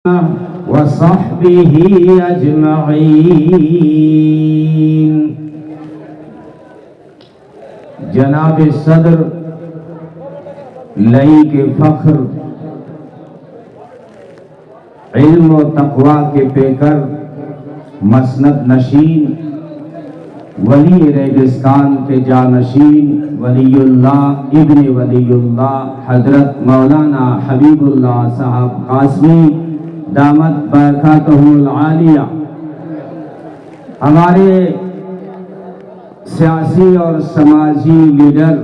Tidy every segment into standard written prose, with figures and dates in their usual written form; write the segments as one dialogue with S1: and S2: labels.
S1: وصحبه اجمعین۔ جناب صدر لئی کے فخر، علم و تقوی کے پیکر، مسند نشین، ولی ریگستان کے جانشین، ولی اللہ ابن ولی اللہ حضرت مولانا حبیب اللہ صاحب قاسمی دامت برکاتہم العالیہ، ہمارے سیاسی اور سماجی لیڈر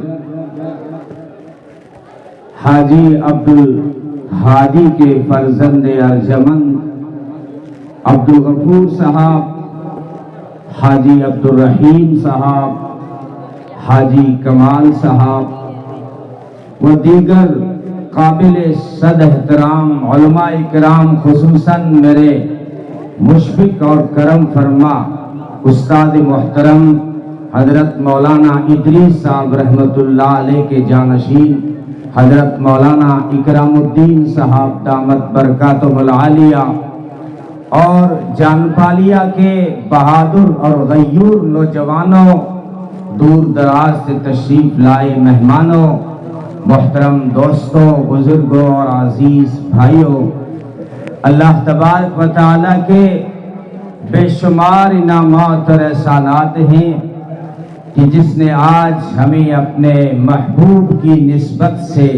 S1: حاجی عبدالہادی کے فرزند ارجمند عبدالغفور صاحب، حاجی عبدالرحیم صاحب، حاجی کمال صاحب و دیگر قابل صد احترام علماء اکرام، خصوصاً میرے مشفق اور کرم فرما استاد محترم حضرت مولانا ادریس صاحب رحمۃ اللہ علیہ کے جانشین، حضرت مولانا اکرام الدین صاحب دامت برکاتہم العالیہ، اور جان پالیا کے بہادر اور غیور نوجوانوں، دور دراز سے تشریف لائے مہمانوں، محترم دوستوں، بزرگوں اور عزیز بھائیوں، اللہ تبارک و تعالیٰ کے بے شمار انعامات اور احسانات ہیں کہ جس نے آج ہمیں اپنے محبوب کی نسبت سے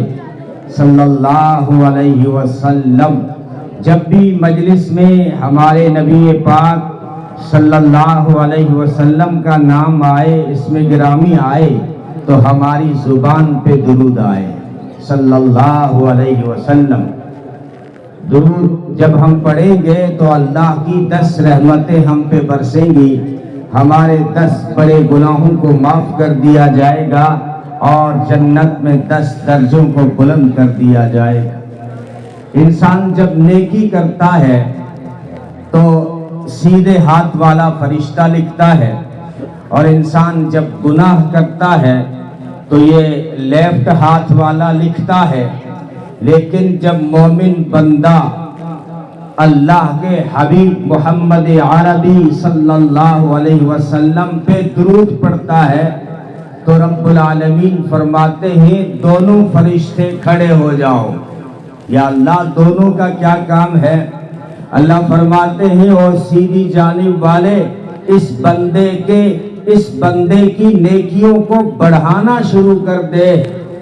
S1: صلی اللہ علیہ وسلم، جب بھی مجلس میں ہمارے نبی پاک صلی اللہ علیہ وسلم کا نام آئے، اسم گرامی آئے، تو ہماری زبان پہ درود آئے صلی اللہ علیہ وسلم۔ درود جب ہم پڑھیں گے تو اللہ کی 10 رحمتیں ہم پہ برسیں گی، ہمارے 10 بڑے گناہوں کو معاف کر دیا جائے گا اور جنت میں 10 درجوں کو بلند کر دیا جائے گا۔ انسان جب نیکی کرتا ہے تو سیدھے ہاتھ والا فرشتہ لکھتا ہے، اور انسان جب گناہ کرتا ہے تو یہ لیفٹ ہاتھ والا لکھتا ہے۔ لیکن جب مومن بندہ اللہ کے حبیب محمد عربی صلی اللہ علیہ وسلم پہ درود پڑھتا ہے تو رب العالمین فرماتے ہیں دونوں فرشتے کھڑے ہو جاؤ۔ یا اللہ دونوں کا کیا کام ہے؟ اللہ فرماتے ہیں اور سیدھی جانب والے اس بندے کی نیکیوں کو بڑھانا شروع کر دے،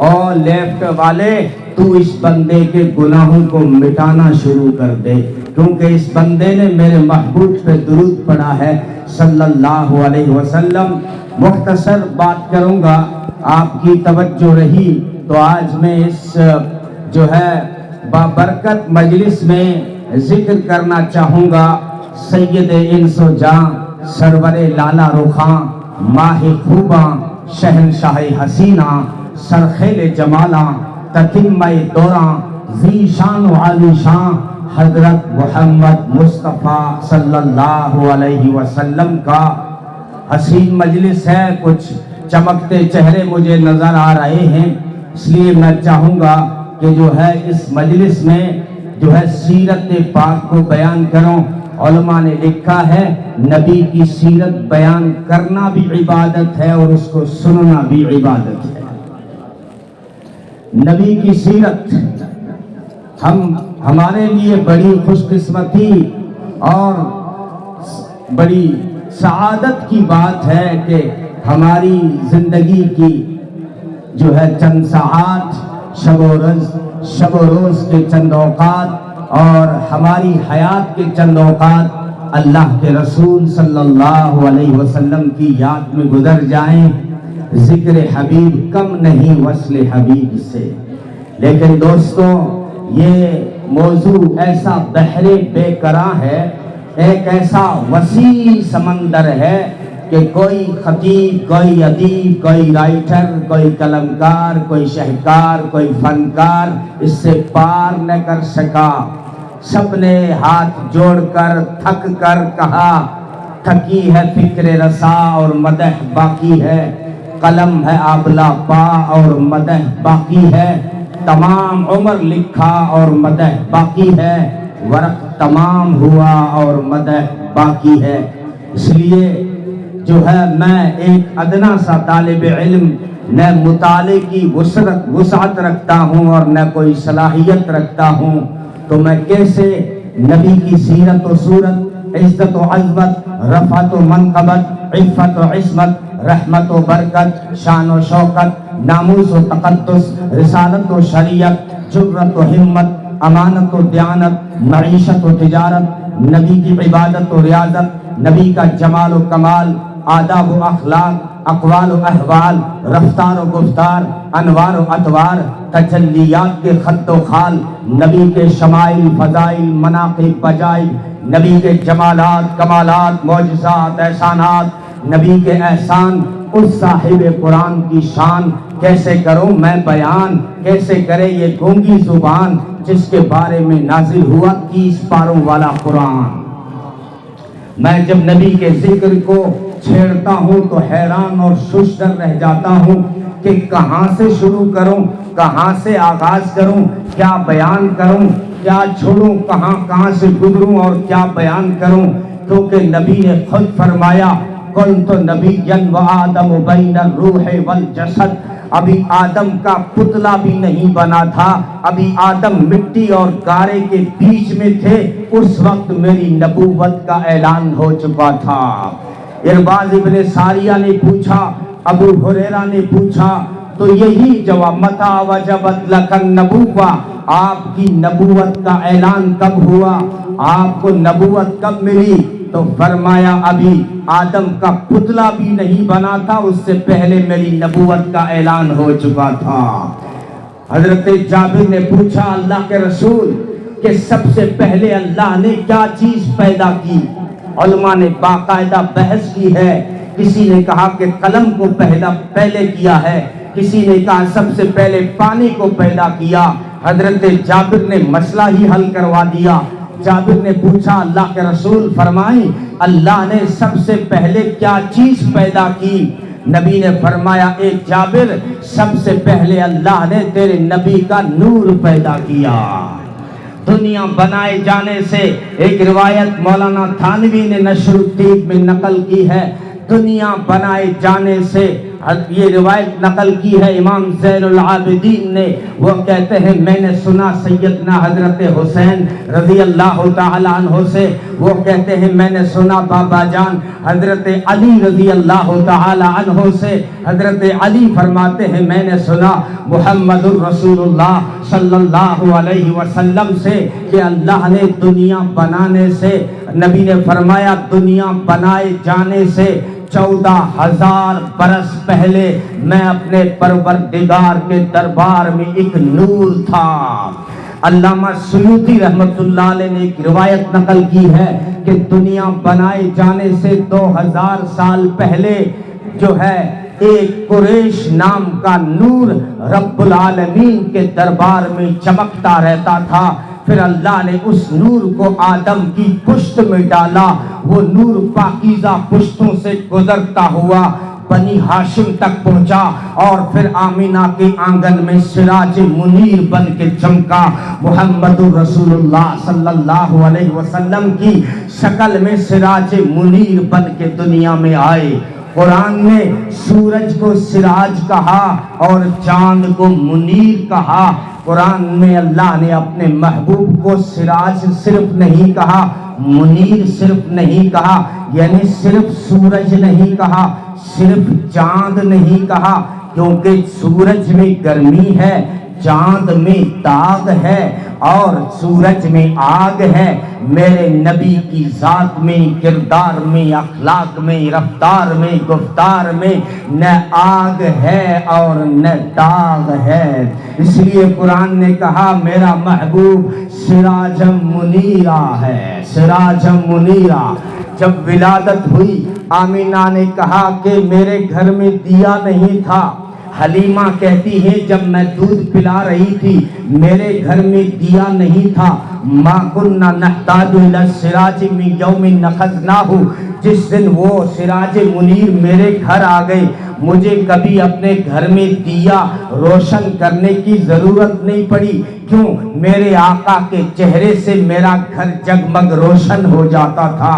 S1: اور لیفٹ والے تو اس بندے کے گناہوں کو مٹانا شروع کر دے، کیونکہ اس بندے نے میرے محبوب پہ درود پڑھا ہے صلی اللہ علیہ وسلم۔ مختصر بات کروں گا، آپ کی توجہ رہی تو آج میں اس جو ہے بابرکت مجلس میں ذکر کرنا چاہوں گا سید انس و جاں، سرور لالا رخاں، ماہ خوباں، شہنشاہ حسیناں، سرخیل جمالاں، تتمہ دوراں، ذی شان و عالی شان حضرت محمد مصطفیٰ صلی اللہ علیہ وسلم کا حسین مجلس ہے۔ کچھ چمکتے چہرے مجھے نظر آ رہے ہیں، اس لیے میں چاہوں گا کہ جو ہے اس مجلس میں جو ہے سیرت پاک کو بیان کروں۔ علماء نے لکھا ہے نبی کی سیرت بیان کرنا بھی عبادت ہے اور اس کو سننا بھی عبادت ہے۔ نبی کی سیرت ہمارے لیے بڑی خوش قسمتی اور بڑی سعادت کی بات ہے کہ ہماری زندگی کی جو ہے چند ساعات، شب و روز کے چند اوقات اور ہماری حیات کے چند اوقات اللہ کے رسول صلی اللہ علیہ وسلم کی یاد میں گزر جائیں۔ ذکر حبیب کم نہیں وصل حبیب سے۔ لیکن دوستوں، یہ موضوع ایسا بحر بے قرار ہے، ایک ایسا وسیع سمندر ہے کہ کوئی خطیب، کوئی ادیب، کوئی رائٹر، کوئی قلمکار، کوئی شہکار، کوئی فنکار اس سے پار نہ کر سکا۔ سب نے ہاتھ جوڑ کر تھک کر کہا، تھکی ہے فکر رسا اور مدح باقی ہے، قلم ہے آبلا پا اور مدح باقی ہے، تمام عمر لکھا اور مدح باقی ہے، ورق تمام ہوا اور مدح باقی ہے۔ اس لیے جو ہے میں ایک ادنا سا طالب علم، نہ مطالعے کی وسعت رکھتا ہوں اور نہ کوئی صلاحیت رکھتا ہوں، تو میں کیسے نبی کی سیرت و صورت، عزت و عظمت، رفعت و منقبت، عفت و عصمت، رحمت و برکت، شان و شوکت، ناموس و تقدس، رسالت و شریعت، جرت و ہمت، امانت و دیانت، معیشت و تجارت، نبی کی عبادت و ریاضت، نبی کا جمال و کمال، آداب و اخلاق، اقوال و احوال، رفتار و گفتار، انوار و اطوار، تجلیات کے خط و خال، نبی کے شمائل، فضائل، مناقب، فضائل، نبی کے جمالات، کمالات، معجزات، احسانات، نبی کے احسان، اس صاحب قرآن کی شان کیسے کروں میں بیان، کیسے کرے یہ گونگی زبان جس کے بارے میں نازل ہوا 30 پاروں والا قرآن۔ میں جب نبی کے ذکر کو چھیڑتا ہوں تو حیران اور ششدر رہ جاتا ہوں کہ کہاں سے شروع کروں، کہاں سے آغاز کروں، کیا بیان کروں، کیا چھوڑوں، کہاں سے گزروں اور کیا بیان کروں، کیونکہ نبی نے خود فرمایا کنت نبیا وآدم بین الروح والجسد۔ ابھی آدم کا پتلا بھی نہیں بنا تھا، ابھی آدم مٹی اور گارے کے بیچ میں تھے، اس وقت میری نبوت کا اعلان ہو چکا تھا۔ ارباز ابن ساریہ نے پوچھا، ابو ہریرہ نے پوچھا، تو یہی جواب، متى وجبت لک النبوہ، آپ کی نبوت کا اعلان کب ہوا، آپ کو نبوت کب ملی؟ تو فرمایا ابھی آدم کا پتلا بھی نہیں بنا تھا، اس سے پہلے میری نبوت کا اعلان ہو چکا تھا۔ حضرت جابر نے پوچھا اللہ کے رسول کہ سب سے پہلے اللہ نے کیا چیز پیدا کی؟ علماء نے باقاعدہ بحث کی ہے، کسی نے کہا کہ قلم کو پہلے کیا ہے، کسی نے کہا سب سے پہلے پانی کو پیدا کیا۔ حضرت جابر نے مسئلہ ہی حل کروا دیا۔ جابر نے پوچھا اللہ کے رسول فرمائیں اللہ نے سب سے پہلے کیا چیز پیدا کی؟ نبی نے فرمایا اے جابر، سب سے پہلے اللہ نے تیرے نبی کا نور پیدا کیا۔ دنیا بنائے جانے سے ایک روایت مولانا تھانوی نے نشر الدین میں نقل کی ہے، دنیا بنائے جانے سے یہ روایت نقل کی ہے امام زین العابدین نے، وہ کہتے ہیں میں نے سنا سیدنا حضرت حسین رضی اللہ تعالی عنہ سے، وہ کہتے ہیں میں نے سنا بابا جان حضرت علی رضی اللہ تعالی عنہ سے، حضرت علی فرماتے ہیں میں نے سنا محمد الرسول اللہ صلی اللہ علیہ وسلم سے کہ اللہ نے دنیا بنانے سے، نبی نے فرمایا دنیا بنائے جانے سے 14,000 برس پہلے میں اپنے پروردگار کے دربار میں ایک نور تھا۔ علامہ سیوطی رحمت اللہ علیہ نے ایک روایت نقل کی ہے کہ دنیا بنائے جانے سے 2000 سال پہلے جو ہے ایک قریش نام کا نور رب العالمین کے دربار میں چمکتا رہتا تھا، پھر اللہ نے اس نور کو آدم کی پشت میں ڈالا، وہ نور پاکیزہ پشتوں سے گزرتا ہوا بنی ہاشم تک پہنچا اور پھر آمینہ کے آنگن میں سراج منیر بن کے چمکا۔ محمد رسول اللہ صلی اللہ علیہ وسلم کی شکل میں سراج منیر بن کے دنیا میں آئے۔ قرآن نے سورج کو سراج کہا اور چاند کو منیر کہا۔ قرآن میں اللہ نے اپنے محبوب کو سراج صرف نہیں کہا، منیر صرف نہیں کہا، یعنی صرف سورج نہیں کہا، صرف چاند نہیں کہا، کیونکہ سورج میں گرمی ہے، چاند میں داغ ہے اور سورج میں آگ ہے۔ میرے نبی کی ذات میں، کردار میں، اخلاق میں، رفتار میں، گفتار میں نہ آگ ہے اور نہ داغ ہے۔ اس لیے قرآن نے کہا میرا محبوب سراجم منیرہ ہے، سراجم منیرہ۔ جب ولادت ہوئی آمینہ نے کہا کہ میرے گھر میں دیا نہیں تھا، حلیمہ کہتی ہے جب میں دودھ پلا رہی تھی میرے گھر میں دیا نہیں تھا، ما کننا نحتاج الی السراج من یوم نخذناہ، جس دن وہ سراج منیر میرے گھر آ گئے مجھے کبھی اپنے گھر میں دیا روشن کرنے کی ضرورت نہیں پڑی، کیوں میرے آقا کے چہرے سے میرا گھر جگمگ روشن ہو جاتا تھا۔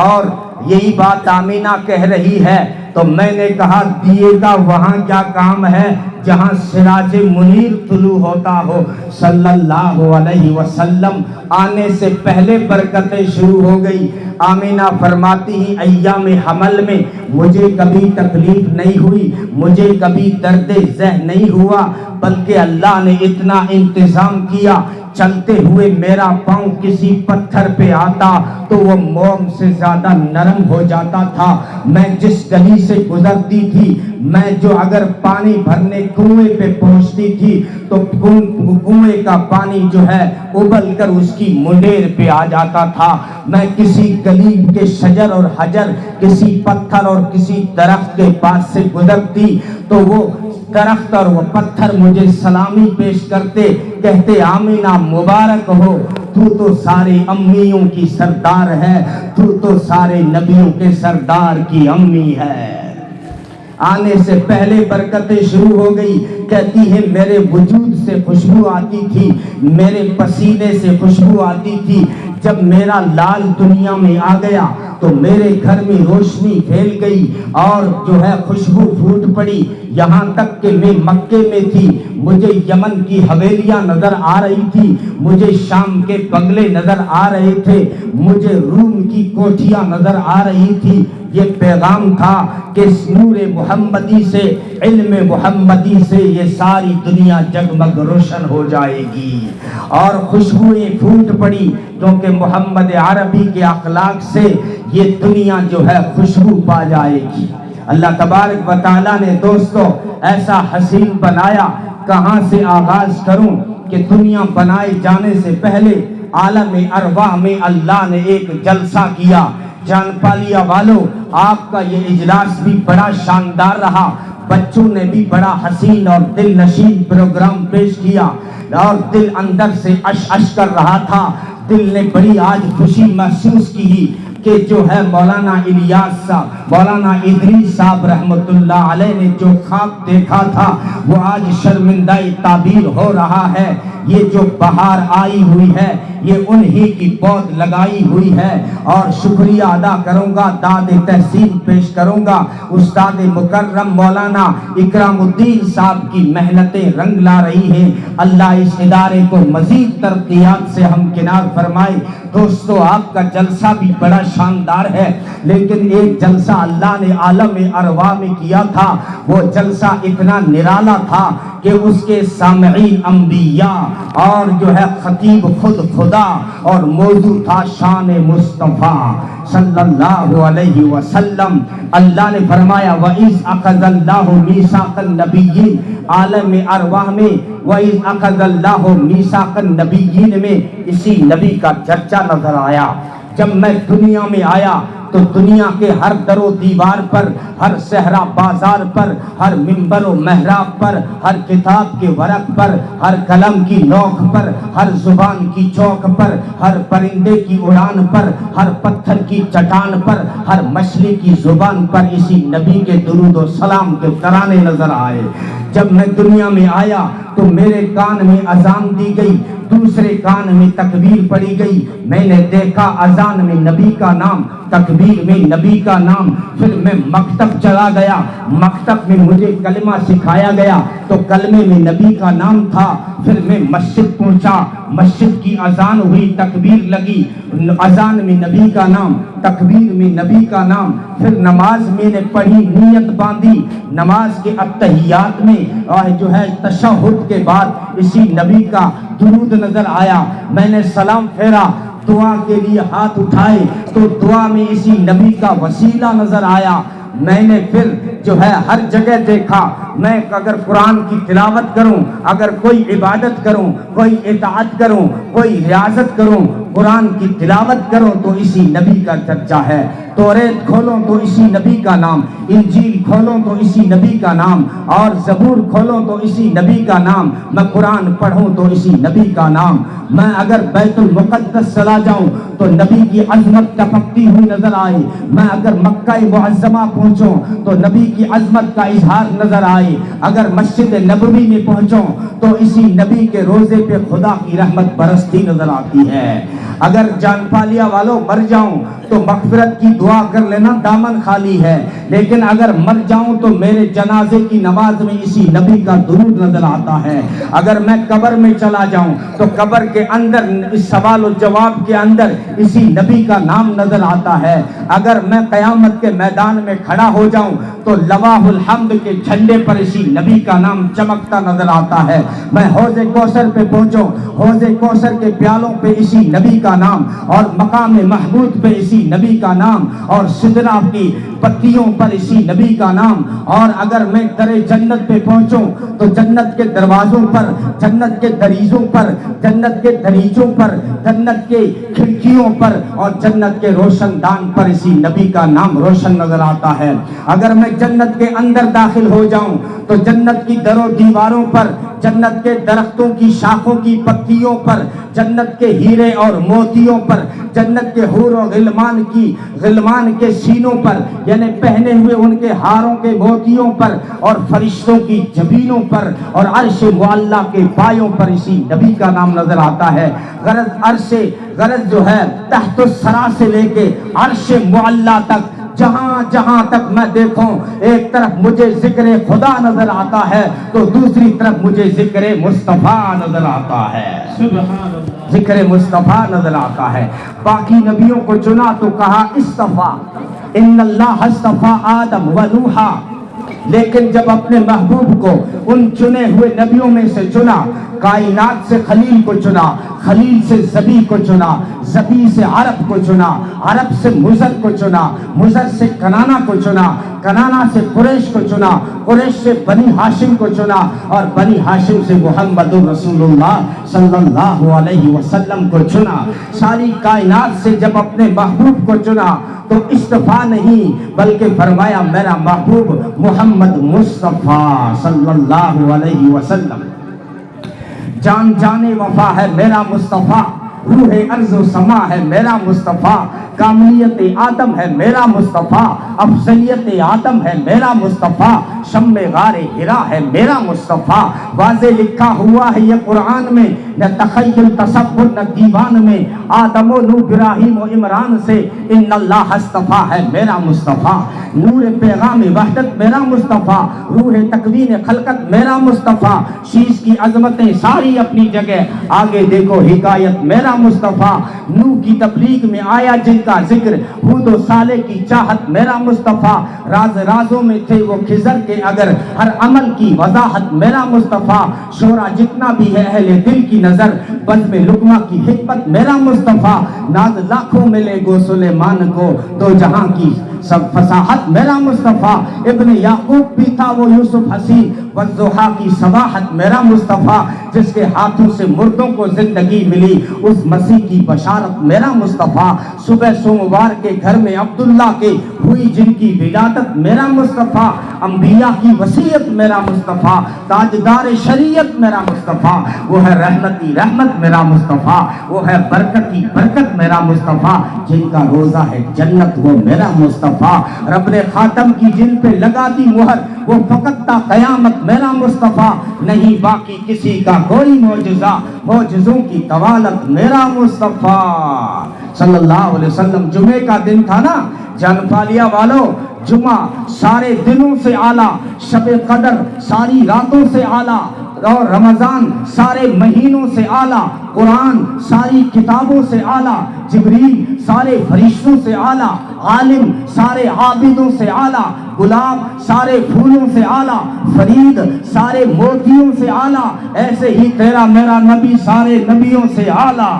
S1: اور یہی بات آمینہ کہہ رہی ہے تو میں نے کہا دیے کا وہاں کیا کام ہے جہاں سراج منیر طلوع ہوتا ہو۔ صلی اللہ علیہ وسلم آنے سے پہلے برکتیں شروع ہو گئی۔ آمینہ فرماتی ہیں ایام حمل میں مجھے کبھی تکلیف نہیں ہوئی، مجھے کبھی درد ذہن نہیں ہوا، بلکہ اللہ نے اتنا انتظام کیا، چلتے ہوئے میرا پاؤں کسی پتھر پہ آتا تو وہ موم سے زیادہ نرم ہو جاتا تھا۔ میں جس گلی سے گزرتی تھی، میں جو اگر پانی بھرنے کنویں پہ پہنچتی تھی تو کنویں کا پانی جو ہے ابل کر اس کی منڈیر پہ آ جاتا تھا۔ میں کسی گلی کے شجر اور حجر، کسی پتھر اور کسی درخت کے پاس سے گزرتی تو وہ درخت اور وہ پتھر مجھے سلامی پیش کرتے، کہتے آمینہ مبارک ہو، تو تو سارے امیوں کی سردار ہے، تو تو سارے نبیوں کے سردار کی امی ہے۔ آنے سے پہلے برکتیں شروع ہو گئی۔ کہتی ہے میرے وجود سے خوشبو آتی تھی، میرے پسینے سے خوشبو آتی تھی۔ جب میرا لال دنیا میں آ گیا تو میرے گھر میں روشنی پھیل گئی اور جو ہے خوشبو پھوٹ پڑی، یہاں تک کہ میں مکے میں تھی، مجھے یمن کی حویلیاں نظر آ رہی تھی، مجھے شام کے بنگلے نظر آ رہے تھے، مجھے روم کی کوٹھیاں نظر آ رہی تھی۔ یہ پیغام تھا کہ نور محمدی سے، علم محمدی سے یہ ساری دنیا جگمگ روشن ہو جائے گی اور خوشبوئیں پھوٹ پڑی، کیونکہ محمد عربی کے اخلاق سے یہ دنیا جو ہے خوشبو پا جائے گی۔ اللہ تبارک و تعالیٰ نے دوستو ایسا حسین بنایا۔ کہاں سے آغاز کروں کہ دنیا بنائے جانے سے پہلے عالم ارواح میں اللہ نے ایک جلسہ کیا۔ جان پالیا والو، آپ کا یہ اجلاس بھی بڑا شاندار رہا، بچوں نے بھی بڑا حسین اور دل نشین پروگرام پیش کیا اور دل اندر سے اش کر رہا تھا۔ دل نے بڑی آج خوشی محسوس کی کہ جو ہے مولانا الیاس صاحب، مولانا ادریس صاحب رحمت اللہ علیہ نے جو خواب دیکھا تھا وہ آج شرمندہ تعبیر ہو رہا ہے۔ یہ جو بہار آئی ہوئی ہے یہ انہی کی پود لگائی ہوئی ہے، اور شکریہ ادا کروں گا، داد تحسین پیش کروں گا استاد مکرم مولانا اکرام الدین صاحب کی محنتیں رنگ لا رہی ہیں۔ اللہ اس ادارے کو مزید ترقیات سے ہمکنار فرمائے۔ دوستو آپ کا جلسہ بھی بڑا شاندار ہے، لیکن ایک جلسہ اللہ نے عالم ارواح میں کیا تھا، وہ جلسہ اتنا نرالا تھا کہ اس کے سامعین انبیاء اور جو ہے خطیب خود خدا، اور موضوع تھا شان مصطفیٰ صلی اللہ علیہ وسلم۔ اللہ نے فرمایا وَإِذْ أَخَذَ اللَّهُ مِيثَاقَ النَّبِيِّينَ، عالم ارواح میں وَإِذْ أَخَذَ اللَّهُ مِيثَاقَ النَّبِيِّينَ میں اسی نبی کا چرچا نظر آیا۔ جب میں دنیا میں آیا تو دنیا کے ہر در و دیوار پر، ہر صحرا بازار پر، ہر منبر و محراب پر، ہر کتاب کے ورق پر، ہر قلم کی نوک پر، ہر زبان کی چوک پر، ہر پرندے کی اڑان پر، ہر پتھر کی چٹان پر، ہر مچھلی کی زبان پر اسی نبی کے درود و سلام کے ترانے نظر آئے۔ جب میں دنیا میں آیا تو میرے کان میں اذان دی گئی، دوسرے کان میں تکبیر پڑھی گئی، میں نے دیکھا اذان میں نبی کا نام، تکبیر میں نبی کا نام۔ پھر میں مکتب چلا گیا، مکتب میں مجھے کلمہ سکھایا گیا تو کلمے میں نبی کا نام تھا۔ پھر میں مسجد پہنچا، مسجد کی اذان ہوئی، تکبیر لگی، اذان میں نبی کا نام، تکبیر میں نبی کا نام۔ پھر نماز میں نے پڑھی، نیت باندھی، نماز کے اتحیات میں جو ہے تشہد کے بعد اسی نبی کا درود نظر آیا۔ میں نے سلام پھیرا، دعا کے لیے ہاتھ اٹھائے تو دعا میں اسی نبی کا وسیلہ نظر آیا۔ میں نے پھر جو ہے ہر جگہ دیکھا، میں اگر قرآن کی تلاوت کروں، اگر کوئی عبادت کروں، کوئی اطاعت کروں، کوئی ریاضت کروں، قرآن کی تلاوت کروں تو اسی نبی کا چرچا ہے۔ توریت کھولوں تو اسی نبی کا نام، انجیل کھولوں تو اسی نبی کا نام، اور زبور کھولوں تو اسی نبی کا نام، میں قرآن پڑھوں تو اسی نبی کا نام۔ میں اگر بیت المقدس چلا جاؤں تو نبی کی عظمت ٹپکتی ہوئی نظر آئے، میں اگر مکہ معظمہ پہنچوں تو نبی کی عظمت کا اظہار نظر آئے، اگر مسجد نبوی میں پہنچوں تو اسی نبی کے روزے پہ خدا کی رحمت برستی نظر آتی ہے۔ اگر جان پالیا والوں مر جاؤں تو مغفرت کی دعا کر لینا، دامن خالی ہے، لیکن اگر مر جاؤں تو میرے جنازے کی نماز میں اسی نبی کا درود نظر آتا ہے۔ اگر میں قبر میں چلا جاؤں تو قبر کے اندر اس سوال و جواب کے اندر اسی نبی کا نام نظر آتا ہے۔ اگر میں قیامت کے میدان میں کھڑا ہو جاؤں تو لواح الحمد کے جھنڈے پر اسی نبی کا نام چمکتا نظر آتا ہے۔ میں حوض کوثر پہ پہنچوں، حوض کوثر کے پیالوں پہ اسی نبی کا نام، اور مقام محمود پہ اسی نبی کا نام، اور سدرہ کی پتیوں پر اسی نبی کا نام، اور اگر میں در جنت پہ پہنچوں تو جنت کے دروازوں پر، جنت کے دریزوں پر، جنت کے دریچوں پر، جنت کے کھڑکیوں پر اور جنت کے روشن دان پر اسی نبی کا نام روشن نظر آتا ہے۔ اگر میں جنت کے اندر داخل ہو جاؤں تو جنت کی در و دیواروں پر، جنت کے درختوں کی شاخوں کی پتیوں پر، جنت کے ہیرے اور موتیوں پر، جنت کے حور و غلمان کے سینوں پر، یعنی پہنے ہوئے ان کے ہاروں کے موتیوں پر، اور فرشتوں کی جبینوں پر، اور عرش معلیٰ کے پایوں پر اسی نبی کا نام نظر آتا ہے۔ غرض جو ہے تحت الثری سے لے کے عرش معلیٰ تک، جہاں جہاں تک میں دیکھوں، ایک طرف مجھے ذکر خدا نظر آتا ہے تو دوسری طرف مجھے ذکر مصطفیٰ نظر آتا ہے، ذکر مصطفیٰ نظر آتا ہے۔ باقی نبیوں کو چنا تو کہا اصطفیٰ، ان اللہ اصطفیٰ آدم و نوحا، لیکن جب اپنے محبوب کو ان چنے ہوئے نبیوں میں سے چنا، کائنات سے خلیل کو چنا، خلیل سے زبی کو چنا، زبی سے عرب کو چنا، عرب سے مزر کو چنا، مزر سے کنانا کو چنا، کنانا سے قریش کو چنا، قریش سے بنی ہاشم کو چنا، اور بنی ہاشم سے محمد رسول اللہ صلی اللہ علیہ وسلم کو چنا۔ ساری کائنات سے جب اپنے محبوب کو چنا تو اصطفیٰ نہیں بلکہ فرمایا میرا محبوب محمد مصطفیٰ صلی اللہ علیہ وسلم۔ جان جانے وفا ہے میرا مصطفیٰ، روح ارض و سما ہے میرا مصطفیٰ، کاملیت آدم ہے میرا مصطفیٰ، افضلیت آدم ہے میرا مصطفیٰ، شم غار حرا ہے میرا مصطفیٰ۔ واضح لکھا ہوا ہے یہ قرآن میں، نہ تخیل تصور نہ دیوان میں، آدم و نوح ابراہیم و عمران سے ان اللہ اصطفیٰ ہے میرا مصطفیٰ۔ نور پیغام وحدت میرا مصطفیٰ، روح تکوین خلقت میرا مصطفیٰ، شیش کی عظمتیں ساری اپنی جگہ، آگے دیکھو حکایت میرا مصطفیٰ۔ نوح کی تبلیغ میں آیا جن کا ذکر، ہود و صالح کی چاہت میرا مصطفیٰ، رازوں میں تھے وہ خضر کے اگر ہر عمل کی وضاحت میرا مصطفیٰ، شورا جتنا بھی ہے اہل دل کی نظر، بزم لقمہ کی حکمت میرا مصطفیٰ، ناز لاکھوں ملے گو سلیمان کو، دو جہاں کی سب فصاحت میرا مصطفیٰ۔ ابن یعقوب بھی تھا وہ یوسف حسین، والضحیٰ کی صباحت میرا مصطفیٰ، جس کے ہاتھوں سے مردوں کو زندگی ملی، اس مسیح کی بشارت میرا مصطفیٰ۔ صبح سوموار کے گھر میں عبداللہ کے ہوئی جن کی ولادت میرا مصطفیٰ، انبیاء کی وصیت میرا مصطفیٰ، تاجدار شریعت میرا مصطفیٰ، وہ ہے رحمتی رحمت میرا مصطفیٰ، وہ ہے برکتی برکت میرا مصطفیٰ، جن کا روزہ ہے جنت وہ میرا مصطفیٰ، رب نے خاتم کی جن پہ لگا دی مہر، وہ فقط تا قیامت میرا مصطفیٰ، نہیں باقی کسی کا کوئی معجزہ، معجزوں کی طوالت میرا مصطفیٰ صلی اللہ علیہ وسلم۔ جمعے کا دن تھا نا جان پالیا والوں، جمعہ سارے دنوں سے اعلیٰ، شب قدر ساری راتوں سے اعلیٰ، اور رمضان سارے مہینوں سے اعلیٰ، قرآن ساری کتابوں سے اعلیٰ، جبریل سارے فرشتوں سے اعلیٰ، عالم سارے عابدوں سے اعلیٰ، گلاب سارے پھولوں سے اعلیٰ، فرید سارے موتیوں سے اعلیٰ، ایسے ہی تیرا میرا نبی سارے نبیوں سے اعلیٰ۔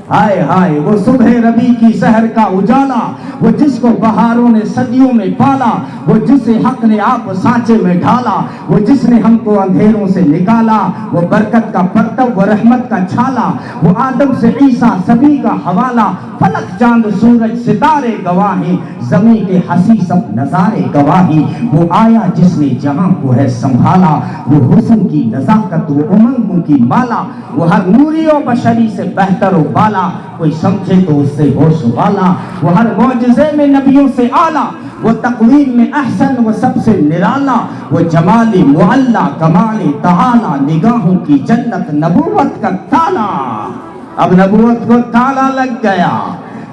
S1: ہائے ہائے وہ صبح ربی کی سحر کا اجالا، وہ جس کو بہاروں نے صدیوں میں پالا، وہ جسے حق نے آپ سانچے میں ڈھالا، وہ جس نے ہم کو اندھیروں سے نکالا، وہ برکت کا پرتو وہ رحمت کا چھالا، وہ آدم سے عیسیٰ سبھی کا حوالہ، فلک چاند سورج ستارے گواہیں، زمین کے ہنسی سب نظارے گواہی، وہ آیا جس نے جہاں کو ہے سنبھالا، وہ حسن کی نزاکت وہ امنگوں کی مالا، وہ ہر نوری و بشری سے بہتر و بالا، کوئی سمجھے تو اس سے ہوش والا، وہ ہر معجزے میں نبیوں سے اعلیٰ، وہ تقویم میں احسن، وہ سب سے نرالا، وہ جمال معلا، کمال تعالی، نگاہوں کی جنت، نبوت کا تالا۔ اب نبوت کو تالا لگ گیا،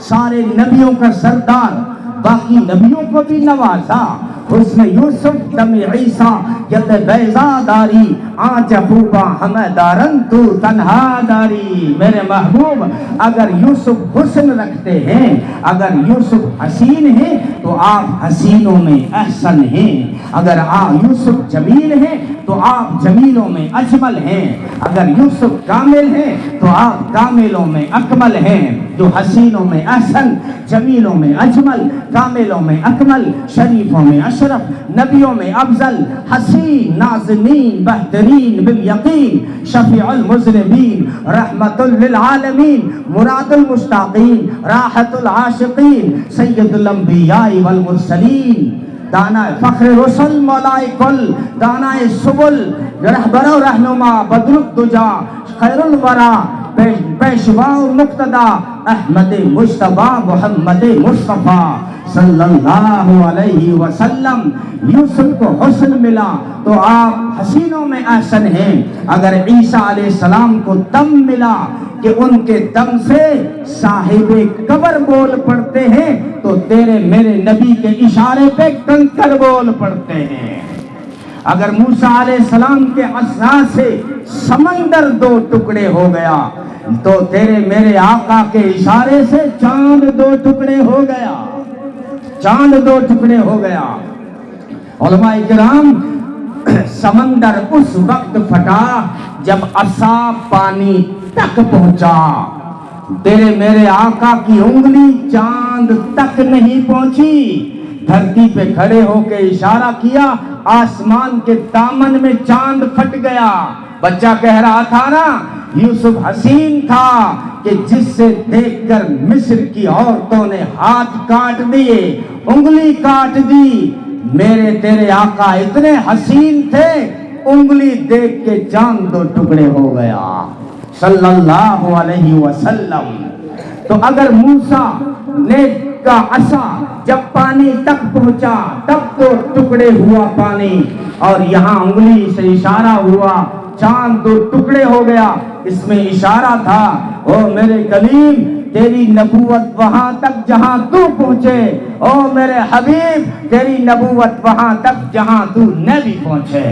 S1: سارے نبیوں کا سردار، باقی نبیوں کو بھی نوازا۔ حسن یوسف دم عیسیٰ ید بیضا داری، آنچ خوبا ہمیں دارن تو تنہا داری۔ میرے محبوب اگر یوسف حسن رکھتے ہیں، اگر یوسف حسین ہیں تو آپ حسینوں میں احسن ہیں، اگر یوسف جمیل ہیں تو آپ جمیلوں میں اجمل ہیں، اگر یوسف کامل ہیں تو آپ کاملوں میں اکمل ہیں۔ جو حسینوں میں احسن، جمیلوں میں اجمل، کاملوں میں اکمل، شریفوں میں اشرف، نبیوں میں افضل، حسین نازنین بہترین بالیقین، شفیع المذنبین، رحمت للعالمین، مراد المشتاقین، راحت العاشقین، سید الانبیاء والمرسلین، دانا فخر رسل مولائے کل، دانا سبل، رہبر و رہنما، بدر الدجا، خیر الورا، پیشوا و مقتدا، احمد مجتبی محمد مصطفیٰ صلی اللہ علیہ وسلم۔ یوسف کو حسن ملا تو آپ حسینوں میں احسن ہیں۔ اگر عیسیٰ علیہ السلام کو دم ملا کہ ان کے دم سے صاحب قبر بول پڑتے ہیں، تو تیرے میرے نبی کے اشارے پہ کنکر بول پڑتے ہیں۔ اگر موسیٰ علیہ السلام کے عصا سے سمندر دو ٹکڑے ہو گیا، تو تیرے میرے آقا کے اشارے سے چاند دو ٹکڑے ہو گیا، چاند دو ٹکڑے ہو گیا۔ علماء کرام، سمندر اس وقت پھٹا جب عصا پانی تک پہنچا، تیرے میرے آقا کی انگلی چاند تک نہیں پہنچی۔ دھرتی پہ کھڑے ہو کے اشارہ کیا، آسمان کے دامن میں چاند پھٹ گیا۔ بچہ کہہ رہا تھا نا، یوسف حسین تھا کہ جس سے دیکھ کر مصر کی عورتوں نے ہاتھ کاٹ دیے، انگلی کاٹ دی۔ میرے تیرے آقا اتنے حسین تھے، انگلی دیکھ کے چاند دو ٹکڑے ہو گیا صلی اللہ علیہ وسلم۔ تو اگر موسیٰ نے کا عصا جب پانی تک پہنچا تب تو ٹکڑے ہوا پانی، اور یہاں انگلی سے اشارہ ہوا، چاند دو ٹکڑے ہو گیا۔ اس میں اشارہ تھا، او میرے کلیم تیری نبوت وہاں تک جہاں تو پہنچے، او میرے حبیب تیری نبوت وہاں تک جہاں تو نبی پہنچے۔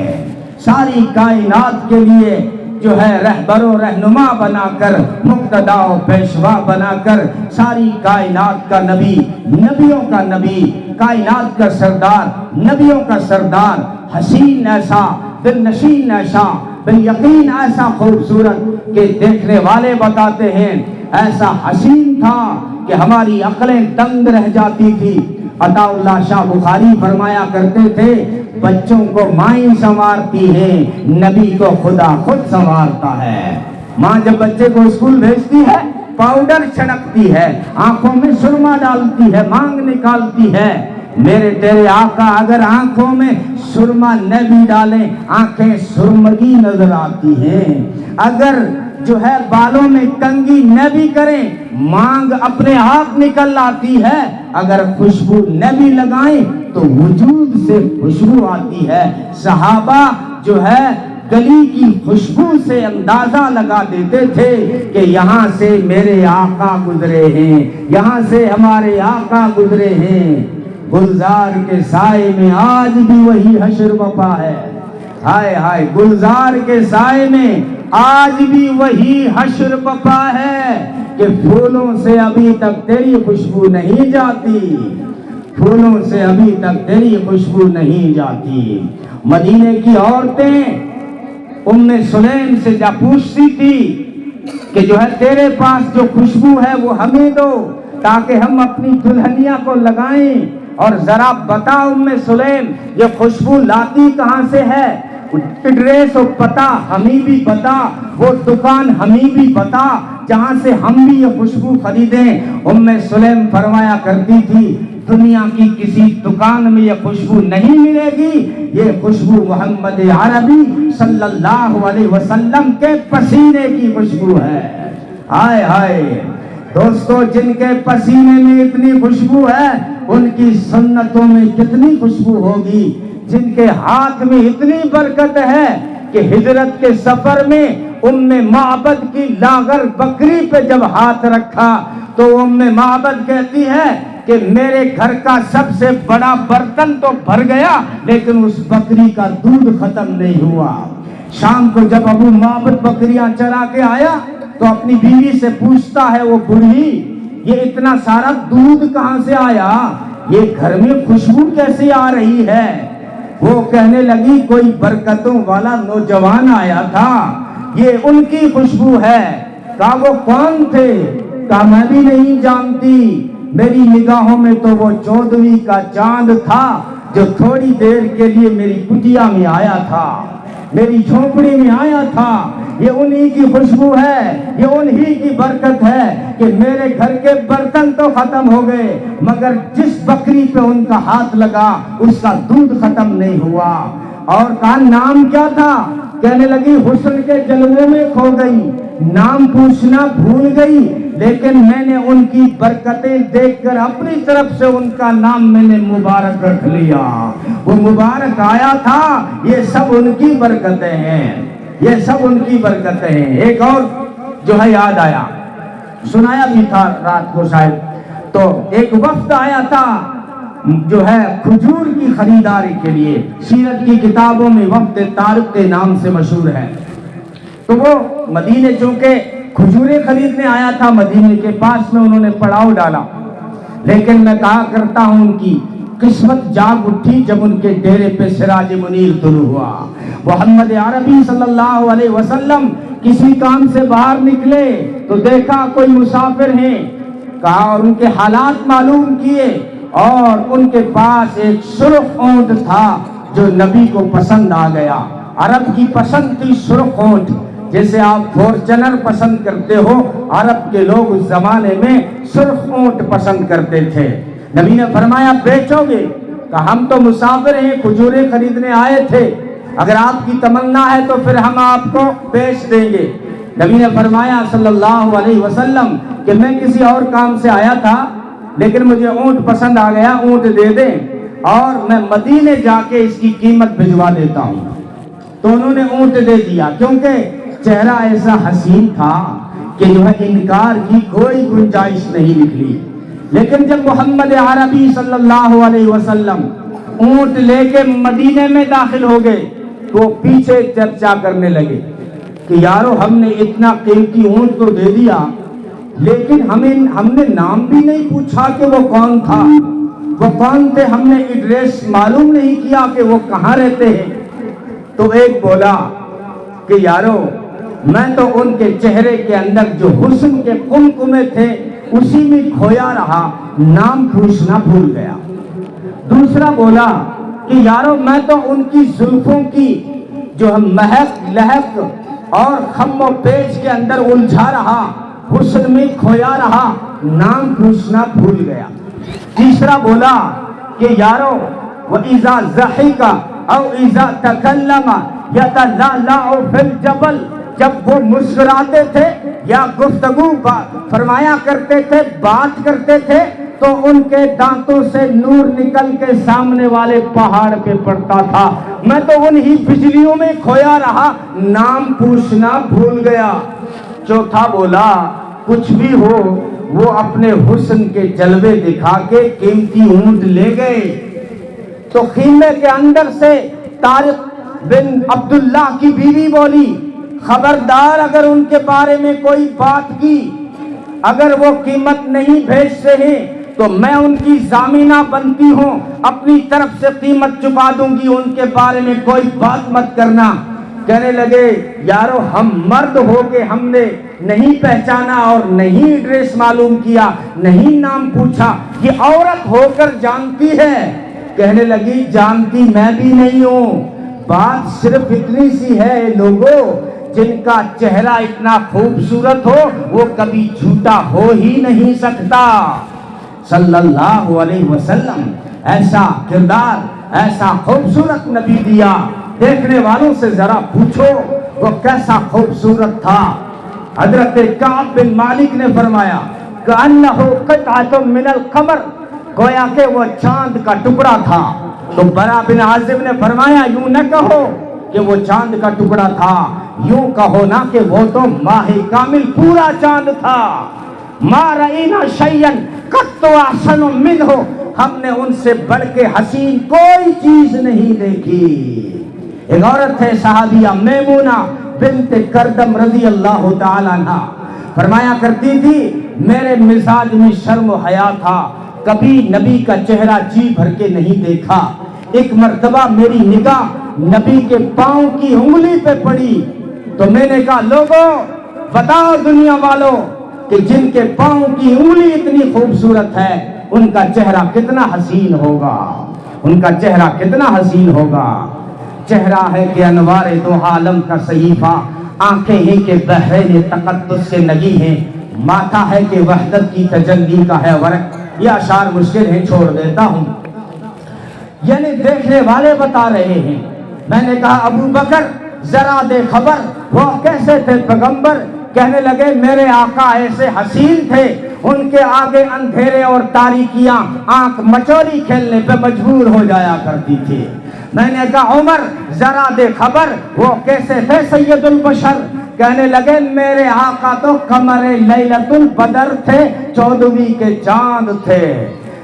S1: ساری کائنات کے لیے جو ہے رہبر و رہنما بنا کر، مقتدا و پیشوا بنا کر، ساری کائنات کا نبی، نبیوں کا نبی، کائنات کا سردار، نبیوں کا سردار، حسین ایسا، بالنشین ایسا، بالیقین ایسا خوبصورت کہ دیکھنے والے بتاتے ہیں ایسا حسین تھا کہ ہماری عقلیں دنگ رہ جاتی تھی۔ عطا اللہ شاہ بخاری فرمایا کرتے تھے، بچوں کو مائیں سنوارتی ہیں، نبی کو خدا خود سنوارتا ہے۔ ماں جب بچے کو اسکول بھیجتی ہے، پاؤڈر چھڑکتی ہے، آنکھوں میں سرما ڈالتی ہے، مانگ نکالتی ہے۔ میرے تیرے آقا اگر آنکھوں میں سرما نہ بھی ڈالیں، آنکھیں سرمگی نظر آتی ہیں۔ اگر جو ہے بالوں میں کنگھی نہ بھی کریں، مانگ اپنے آپ نکل آتی ہے۔ اگر خوشبو نہ بھی لگائیں تو وجود سے خوشبو آتی ہے۔ صحابہ جو ہے گلی کی خوشبو سے اندازہ لگا دیتے تھے کہ یہاں سے میرے آقا گزرے ہیں، یہاں سے ہمارے آقا گزرے ہیں۔ گلزار کے سائے میں آج بھی وہی حشر وفا ہے، ہائے ہائے، گلزار کے سائے میں آج بھی وہی حشر وفا ہے کہ پھولوں سے ابھی تک تیری خوشبو نہیں جاتی، پھولوں سے ابھی تک تیری خوشبو نہیں جاتی۔ مدینے کی عورتیں ام سلیم سے جا پوچھتی تھی کہ جو ہے تیرے پاس جو خوشبو ہے وہ ہمیں دو تاکہ ہم اپنی دلہنیا کو لگائیں، اور ذرا بتا ام سلیم یہ خوشبو لاتی کہاں سے ہے، ایڈریس و پتہ ہمیں بھی بتا، وہ دکان ہمیں بھی بتا جہاں سے ہم بھی یہ خوشبو خریدیں۔ ام سلیم فرمایا کرتی تھی، دنیا کی کسی دکان میں یہ خوشبو نہیں ملے گی، یہ خوشبو محمد عربی صلی اللہ علیہ وسلم کے پسینے کی خوشبو ہے۔ ہائے ہائے، دوستو جن کے پسینے میں اتنی خوشبو ہے ان کی سنتوں میں کتنی خوشبو ہوگی، جن کے ہاتھ میں اتنی برکت ہے کہ ہجرت کے سفر میں ام معبد کی لاغر بکری پہ جب ہاتھ رکھا تو ام معبد کہتی ہے کہ میرے گھر کا سب سے بڑا برتن تو بھر گیا لیکن اس بکری کا دودھ ختم نہیں ہوا۔ شام کو جب ابو معبد بکریاں چرا کے آیا تو اپنی بیوی سے پوچھتا ہے وہ بوڑھی، یہ اتنا سارا دودھ کہاں سے آیا، یہ گھر میں خوشبو کیسے آ رہی ہے؟ وہ کہنے لگی کوئی برکتوں والا نوجوان آیا تھا، یہ ان کی خوشبو ہے۔ کہا وہ کون تھے؟ کہا میں بھی نہیں جانتی، میری نگاہوں میں تو وہ 14ویں کا چاند تھا جو تھوڑی دیر کے لیے میری کٹیا میں آیا تھا، میری جھونپڑی میں آیا تھا۔ یہ انہی کی خوشبو ہے، یہ انہی کی برکت ہے کہ میرے گھر کے برتن تو ختم ہو گئے مگر جس بکری پہ ان کا ہاتھ لگا اس کا دودھ ختم نہیں ہوا۔ اور کہا نام کیا تھا؟ کہنے لگی حسن کے جلووں میں کھو گئی، نام پوچھنا بھول گئی، لیکن میں نے ان کی برکتیں دیکھ کر اپنی طرف سے ان کا نام میں نے مبارک رکھ لیا۔ وہ مبارک آیا تھا، یہ سب ان کی برکتیں ہیں، یہ سب ان کی برکتیں ہیں۔ ایک اور جو ہے یاد آیا، سنایا بھی تھا رات کو شاید، تو ایک وفد آیا تھا جو ہے کھجور کی خریداری کے لیے، سیرت کی کتابوں میں وفد طارق کے نام سے مشہور ہے۔ تو وہ مدینے چونکہ کھجوریں خریدنے آیا تھا، مدینے کے پاس میں انہوں نے پڑاؤ ڈالا، لیکن میں کہا کرتا ہوں ان کی قسمت جاگ اٹھی جب ان کے ڈیرے پہ سراج منیر طلوع ہوا۔ محمد عربی صلی اللہ علیہ وسلم کسی کام سے باہر نکلے تو دیکھا کوئی مسافر ہیں، کہا اور ان کے حالات معلوم کیے، اور ان کے پاس ایک سرخ اونٹ تھا جو نبی کو پسند آ گیا۔ عرب کی پسند تھی سرخ اونٹ، جیسے آپ فورچنر پسند کرتے ہو، عرب کے لوگ اس زمانے میں سرخ اونٹ پسند کرتے تھے۔ نبی نے فرمایا بیچو گے؟ کہا ہم تو مسافر ہیں، کھجوریں خریدنے آئے تھے، اگر آپ کی تمنا ہے تو پھر ہم آپ کو بیچ دیں گے۔ نبی نے فرمایا صلی اللہ علیہ وسلم کہ میں کسی اور کام سے آیا تھا لیکن مجھے اونٹ پسند آ گیا، اونٹ دے دیں اور میں مدینے جا کے اس کی قیمت بھجوا دیتا ہوں۔ تو انہوں نے اونٹ دے دیا، کیونکہ چہرہ ایسا حسین تھا کہ جو ہے انکار کی کوئی گنجائش نہیں نکلی۔ لیکن جب محمد عربی صلی اللہ علیہ وسلم اونٹ لے کے مدینے میں داخل ہو گئے تو پیچھے چرچا کرنے لگے کہ یارو ہم نے اتنا قیمتی اونٹ تو دے دیا لیکن ہم نے نام بھی نہیں پوچھا کہ وہ کون تھا، وہ کون تھے، ہم نے ایڈریس معلوم نہیں کیا کہ وہ کہاں رہتے ہیں۔ تو ایک بولا کہ یارو میں تو ان کے چہرے کے اندر جو حسن کے قمقمے تھے اسی میں کھویا رہا، نام پوچھنا بھول گیا۔ دوسرا بولا کہ یارو میں تو ان کی زلفوں کی جو مہک لہک اور خم و پیچ کے اندر الجھا رہا، حسن میں کھویا رہا، نام پوچھنا بھول گیا۔ تیسرا بولا کہ یارو وَإِذَا ضَحِكَ أَوْ إِذَا تَكَلَّمَ يَتَلَأْلَأُ فِي الْجَبَلِ، جب وہ مسکراتے تھے یا گفتگو فرمایا کرتے تھے، بات کرتے تھے تو ان کے دانتوں سے نور نکل کے سامنے والے پہاڑ پہ پڑتا تھا، میں تو انہی بجلیوں میں کھویا رہا، نام پوچھنا بھول گیا۔ چوتھا بولا کچھ بھی ہو وہ اپنے حسن کے جلوے دکھا کے قیمتی اونٹ لے گئے۔ تو خیمے کے اندر سے طارق بن عبداللہ کی بیوی بولی خبردار اگر ان کے بارے میں کوئی بات کی، اگر وہ قیمت نہیں بھیجتے ہیں تو میں ان کی ضامنہ بنتی ہوں، اپنی طرف سے قیمت چکا دوں گی، ان کے بارے میں کوئی بات مت کرنا۔ کہنے لگے یارو ہم مرد ہو کے ہم نے نہیں پہچانا اور نہیں ایڈریس معلوم کیا، نہیں نام پوچھا، یہ عورت ہو کر جانتی ہے۔ کہنے لگی جانتی میں بھی نہیں ہوں، بات صرف اتنی سی ہے لوگوں، جن کا چہرہ اتنا خوبصورت ہو وہ کبھی جھوٹا ہو ہی نہیں سکتا۔ صلی اللہ علیہ وسلم ایسا کردار، ایسا خوبصورت نبی دیا، دیکھنے والوں سے ذرا پوچھو وہ کیسا خوبصورت تھا۔ حضرت کعب بن مالک نے فرمایا کأنہ قطعۃ من القمر، گویا کہ وہ چاند کا ٹکڑا تھا۔ تو برا بن عازب نے فرمایا یوں نہ کہو کہ وہ چاند کا ٹکڑا تھا، یوں کہو نا کہ وہ تو ماہ کامل پورا چاند تھا۔ ما رأینا شیئا قط احسن منہ، ہم نے ان سے بڑھ کے حسین کوئی چیز نہیں دیکھی۔ ایک عورت ہے صحابیہ میمونہ بنت کردم رضی اللہ تعالی عنہ، فرمایا کرتی تھی میرے مزاج میں شرم و حیا تھا، کبھی نبی کا چہرہ جی بھر کے نہیں دیکھا۔ ایک مرتبہ میری نگاہ نبی کے پاؤں کی انگلی پہ پڑی تو میں نے کہا لوگوں بتاؤ دنیا والوں کہ جن کے پاؤں کی انگلی اتنی خوبصورت ہے ان کا چہرہ کتنا حسین ہوگا، ان کا چہرہ کتنا حسین ہوگا۔ چہرہ ہے کہ انوار دو عالم کا صحیفہ، آنکھیں ہیں کہ بحرین تقدس سے نگی ہیں، ماتھا ہے کہ وحدت کی تجلی کا ہے ورق۔ یہ اشعار مشکل ہیں، چھوڑ دیتا ہوں۔ یعنی دیکھنے والے بتا رہے ہیں۔ میں نے کہا ابو بکر ذرا دے خبر وہ کیسے تھے پیغمبر؟ کہنے لگے میرے آقا ایسے حسین تھے، ان کے آگے اندھیرے اور تاریکیاں آنکھ مچولی کھیلنے پہ مجبور ہو جایا کرتی تھی۔ میں نے کہا عمر ذرا دے خبر وہ کیسے تھے سید البشر؟ کہنے لگے میرے آقا تو قمر لیلۃ البدر تھے، 14ویں کے چاند تھے۔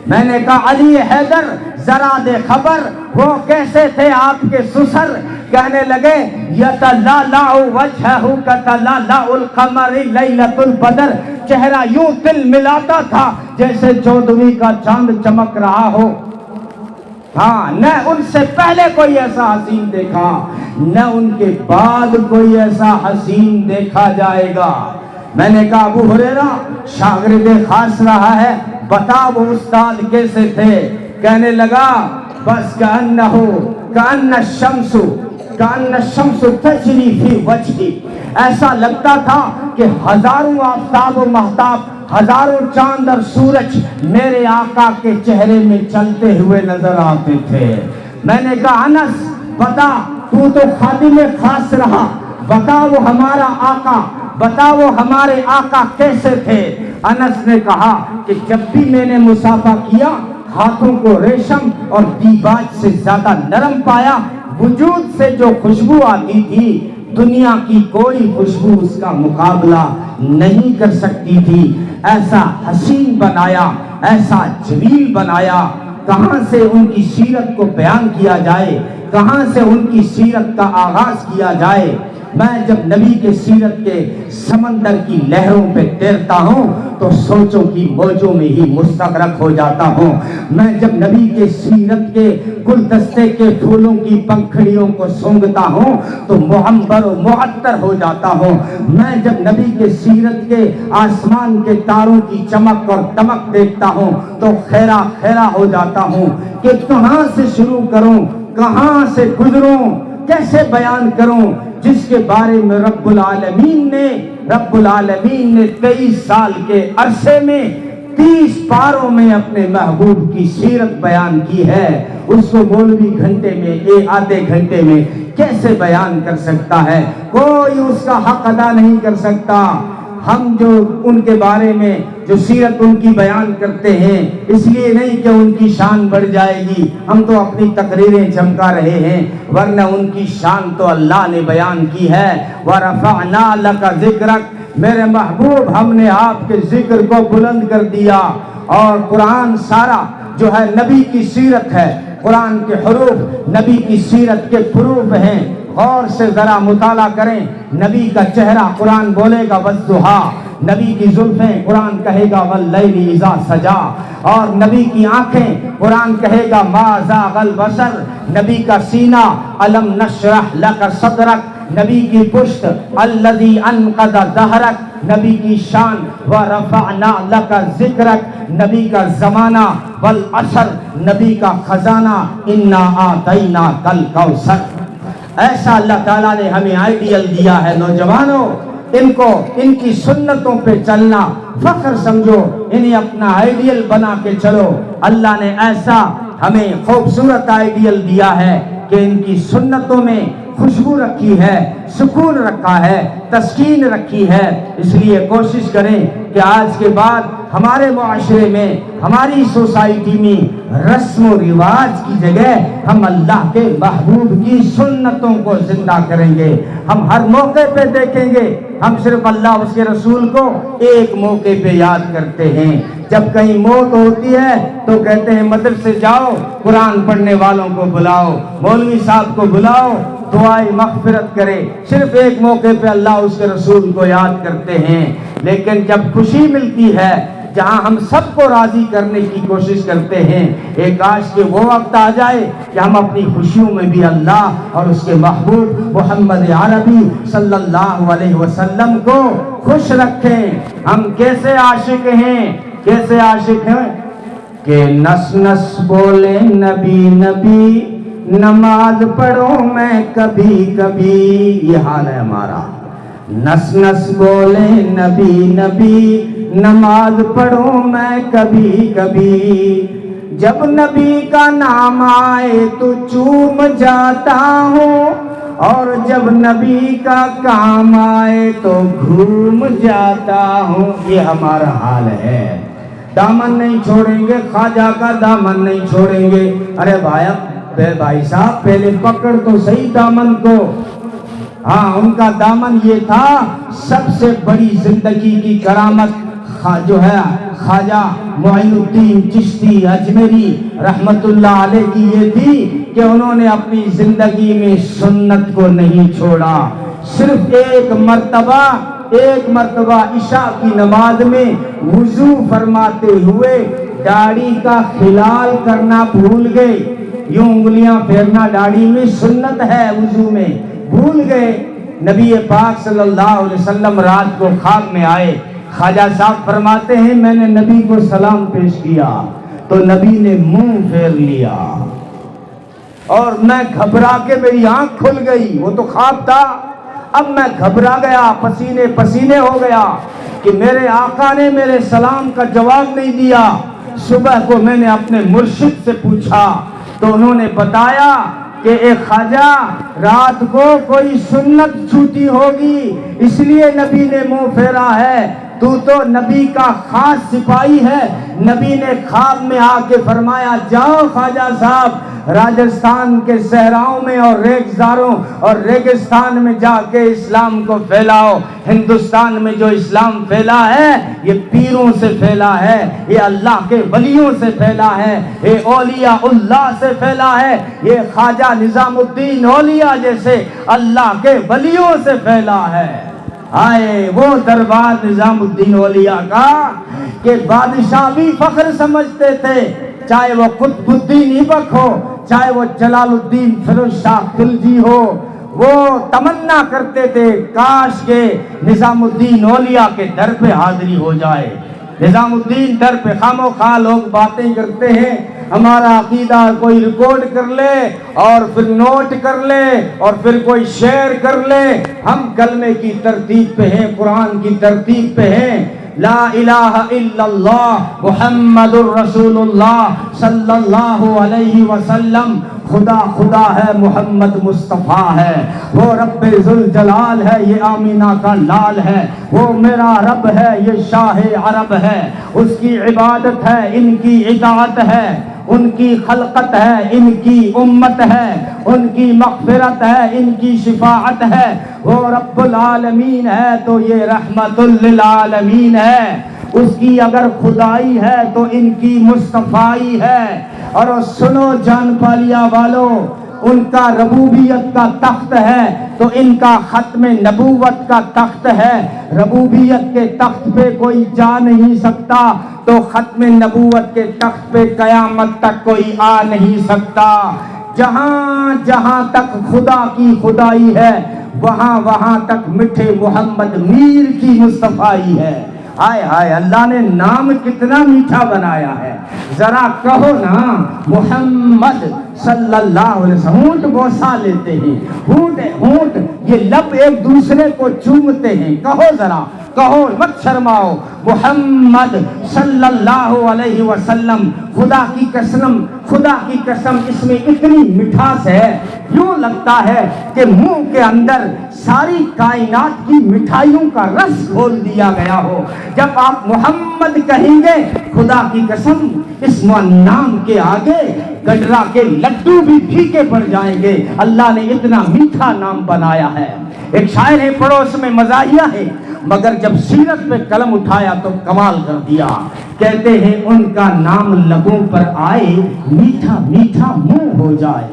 S1: میں نے کہا علی حیدر ذرا دے خبر وہ کیسے تھے آپ کے سسر؟ کہنے لگے یتلالع وجہہ کتلالع القمر لیلۃ البدر، چہرہ یوں تل ملاتا تھا جیسے 14ویں کا چاند چمک رہا ہو۔ ہاں، نہ ان سے پہلے کوئی ایسا حسین دیکھا، نہ ان کے بعد کوئی ایسا حسین دیکھا جائے گا۔ میں نے کہا ابو ہریرہ شاگرد خاص رہا ہے، بتا وہ استاد کیسے تھے؟ کہنے لگا بس کأن الشمس تجری فی وجہی، ایسا لگتا تھا کہ ہزاروں آفتاب و مہتاب، ہزاروں چاند اور سورج میرے آقا کے چہرے میں چلتے ہوئے نظر آتے تھے۔ میں نے کہا انس بتا تو خادم خاص رہا، بتا وہ ہمارا آقا، بتا وہ ہمارے آقا کیسے تھے؟ انس نے کہا کہ جب بھی میں نے مصافحہ کیا ہاتھوں کو ریشم اور دیباج سے زیادہ نرم پایا، وجود سے جو خوشبو آتی تھی دنیا کی کوئی خوشبو اس کا مقابلہ نہیں کر سکتی تھی۔ ایسا حسین بنایا، ایسا جمیل بنایا، کہاں سے ان کی سیرت کو بیان کیا جائے، کہاں سے ان کی سیرت کا آغاز کیا جائے۔ میں جب نبی کے سیرت کے سمندر کی لہروں پہ تیرتا ہوں تو سوچوں کی موجوں میں ہی مستغرق ہو جاتا ہوں۔ میں جب نبی کے سیرت کے گلدستے کے پھولوں کی پنکھڑیوں کو سونگھتا ہوں تو معمبر و معطر ہو جاتا ہوں۔ میں جب نبی کے سیرت کے آسمان کے تاروں کی چمک اور دمک دیکھتا ہوں تو خیرہ خیرہ ہو جاتا ہوں کہ کہاں سے شروع کروں، کہاں سے گزروں، کیسے بیان کروں، جس کے بارے میں رب العالمین نے 23 سال کے عرصے میں 30 پاروں میں اپنے محبوب کی سیرت بیان کی ہے، اس کو مولوی گھنٹے میں آدھے گھنٹے میں کیسے بیان کر سکتا ہے؟ کوئی اس کا حق ادا نہیں کر سکتا۔ ہم جو ان کے بارے میں جو سیرت ان کی بیان کرتے ہیں اس لیے نہیں کہ ان کی شان بڑھ جائے گی، ہم تو اپنی تقریریں چمکا رہے ہیں، ورنہ ان کی شان تو اللہ نے بیان کی ہے۔ وَرَفَعْنَا لَكَ ذِكْرَكَ، میرے محبوب ہم نے آپ کے ذکر کو بلند کر دیا۔ اور قرآن سارا جو ہے نبی کی سیرت ہے، قرآن کے حروف نبی کی سیرت کے حروف ہیں۔ غور سے ذرا مطالعہ کریں، نبی کا چہرہ قرآن بولے گا وَالضُّحَىٰ، نبی کی زلفیں قرآن کہے گا وَاللَّيْلِ إِذَا سَجَىٰ، اور نبی کی آنکھیں قرآن کہے گا مَا زَاغَ الْبَصَرُ، نبی کا سینہ أَلَمْ نَشْرَحْ لَكَ صَدْرَكَ، نبی کی پشت الَّذِي أَنقَضَ ظَهْرَكَ، نبی کی شان وَرَفَعْنَا لَكَ ذِكْرَكَ، نبی کا زمانہ وَالْعَصْرِ، نبی کا خزانہ إِنَّا أَعْطَيْنَاكَ الْكَوْثَرَ۔ ایسا اللہ تعالیٰ نے ہمیں آئیڈیل دیا ہے۔ نوجوانوں ان کی سنتوں پہ چلنا فخر سمجھو، انہیں اپنا آئیڈیل بنا کے چلو۔ اللہ نے ایسا ہمیں خوبصورت آئیڈیل دیا ہے کہ ان کی سنتوں میں خوشبو رکھی ہے، سکون رکھا ہے، تسکین رکھی ہے۔ اس لیے کوشش کریں کہ آج کے بعد ہمارے معاشرے میں، ہماری سوسائٹی میں رسم و رواج کی جگہ ہم اللہ کے محبوب کی سنتوں کو زندہ کریں گے۔ ہم ہر موقع پہ دیکھیں گے، ہم صرف اللہ اس کے رسول کو ایک موقع پہ یاد کرتے ہیں۔ جب کہیں موت ہوتی ہے تو کہتے ہیں مدرسے جاؤ، قرآن پڑھنے والوں کو بلاؤ، مولوی صاحب کو بلاؤ، دعائے مغفرت کرے۔ صرف ایک موقع پہ اللہ اس کے رسول کو یاد کرتے ہیں۔ لیکن جب خوشی ملتی ہے، جہاں ہم سب کو راضی کرنے کی کوشش کرتے ہیں، ایک کاش کہ وہ وقت آ جائے کہ ہم اپنی خوشیوں میں بھی اللہ اور اس کے محبوب محمد عربی صلی اللہ علیہ وسلم کو خوش رکھیں۔ ہم کیسے عاشق ہیں، کیسے عاشق ہیں کہ نس نس بولے نبی نبی، نماز پڑھوں میں کبھی کبھی۔ یہ حال ہے ہمارا، نس نس بولے نبی نبی، نماز پڑھوں میں کبھی کبھی۔ جب نبی کا نام آئے تو چوم جاتا ہوں، اور جب نبی کا کام آئے تو گھوم جاتا ہوں۔ یہ ہمارا حال ہے، دامن نہیں چھوڑیں گے، خواجہ کا دامن نہیں چھوڑیں گے۔ ارے بھائی صاحب پہلے پکڑ تو صحیح دامن کو۔ ہاں، ان کا دامن یہ تھا، سب سے بڑی زندگی کی کرامت جو ہے خواجہ معین الدین چشتی اجمیری رحمت اللہ علیہ کی یہ تھی کہ انہوں نے اپنی زندگی میں سنت کو نہیں چھوڑا۔ صرف ایک مرتبہ عشاء کی نماز میں وضو فرماتے ہوئے داڑھی کا خلال کرنا بھول گئے۔ یوں انگلیاں پھیرنا داڑھی میں سنت ہے، وضو میں بھول گئے۔ نبی پاک صلی اللہ علیہ وسلم رات کو خواب میں آئے۔ خواجہ صاحب فرماتے ہیں میں نے نبی کو سلام پیش کیا تو نبی نے منہ پھیر لیا، اور میں گھبرا کے میری آنکھ کھل گئی۔ وہ تو خواب تھا، اب میں گھبرا گیا، پسینے پسینے ہو گیا کہ میرے آقا نے میرے سلام کا جواب نہیں دیا۔ صبح کو میں نے اپنے مرشد سے پوچھا تو انہوں نے بتایا کہ اے خواجہ، رات کو کوئی سنت چھوٹی ہوگی اس لیے نبی نے منہ پھیرا ہے، تو نبی کا خاص سپاہی ہے۔ نبی نے خواب میں آ کے فرمایا جاؤ خواجہ صاحب، راجستھان کے صحراؤں میں اور ریگزاروں اور ریگستان میں جا کے اسلام کو پھیلاؤ۔ ہندوستان میں جو اسلام پھیلا ہے یہ پیروں سے پھیلا ہے، یہ اللہ کے ولیوں سے پھیلا ہے، یہ اولیاء اللہ سے پھیلا ہے، یہ خواجہ نظام الدین اولیاء جیسے اللہ کے ولیوں سے پھیلا ہے۔ آئے وہ دربار نظام الدین اولیاء کا کہ بادشاہ بھی فخر سمجھتے تھے، چاہے وہ قطب الدین ایبک ہو، چاہے وہ جلال الدین فیروز شاہ خلجی ہو، وہ تمنا کرتے تھے کاش کے نظام الدین اولیاء کے در پہ حاضری ہو جائے۔ نظام الدین در پہ خام و خواہ لوگ باتیں کرتے ہیں، ہمارا عقیدہ کوئی ریکارڈ کر لے اور پھر نوٹ کر لے اور پھر کوئی شیئر کر لے۔ ہم کلمے کی ترتیب پہ ہیں، قرآن کی ترتیب پہ ہیں، لا الہ الا اللہ محمد الرسول اللہ صلی اللہ علیہ وسلم۔ خدا خدا ہے، محمد مصطفیٰ ہے، وہ رب ذوالجلال ہے، یہ آمینہ کا لال ہے، وہ میرا رب ہے، یہ شاہ عرب ہے، اس کی عبادت ہے، ان کی اطاعت ہے، ان کی خلقت ہے، ان کی امت ہے، ان کی مغفرت ہے، ان کی شفاعت ہے، وہ رب العالمین ہے تو یہ رحمت للعالمین ہے، اس کی اگر خدائی ہے تو ان کی مصطفائی ہے۔ اور سنو جان پالیا والو، ان کا ربوبیت کا تخت ہے تو ان کا ختم نبوت کا تخت ہے۔ ربوبیت کے تخت پہ کوئی جا نہیں سکتا تو ختم نبوت کے تخت پہ قیامت تک کوئی آ نہیں سکتا۔ جہاں جہاں تک خدا کی خدائی ہے وہاں وہاں تک میٹھے محمد میر کی مصطفیٰ ہے۔ ہائے ہائے، اللہ نے نام کتنا میٹھا بنایا ہے، ذرا کہو نا محمد صلی اللہ علیہ وسلم۔ ہونٹ بوسا لیتے ہیں، ہونٹ یہ لب ایک دوسرے کو چومتے ہیں، کہو ذرا، کہو مت شرماؤ، محمد صلی اللہ علیہ وسلم۔ خدا کی قسم اس میں اتنی مٹھاس ہے، یوں لگتا ہے کہ منہ کے اندر ساری کائنات کی مٹھائیوں کا رس کھول دیا گیا ہو. جب آپ محمد کہیں گے خدا کی قسم اس نام کے آگے گڈرا کے لڈو بھی پھیکے پڑ جائیں گے. اللہ نے اتنا میٹھا نام بنایا ہے. ایک شاعر ہے پڑوس میں مزاحیہ ہے مگر جب سیرت پہ قلم اٹھایا تو کمال کر دیا. کہتے ہیں ان کا نام لبوں پر آئے میٹھا میٹھا منہ ہو جائے.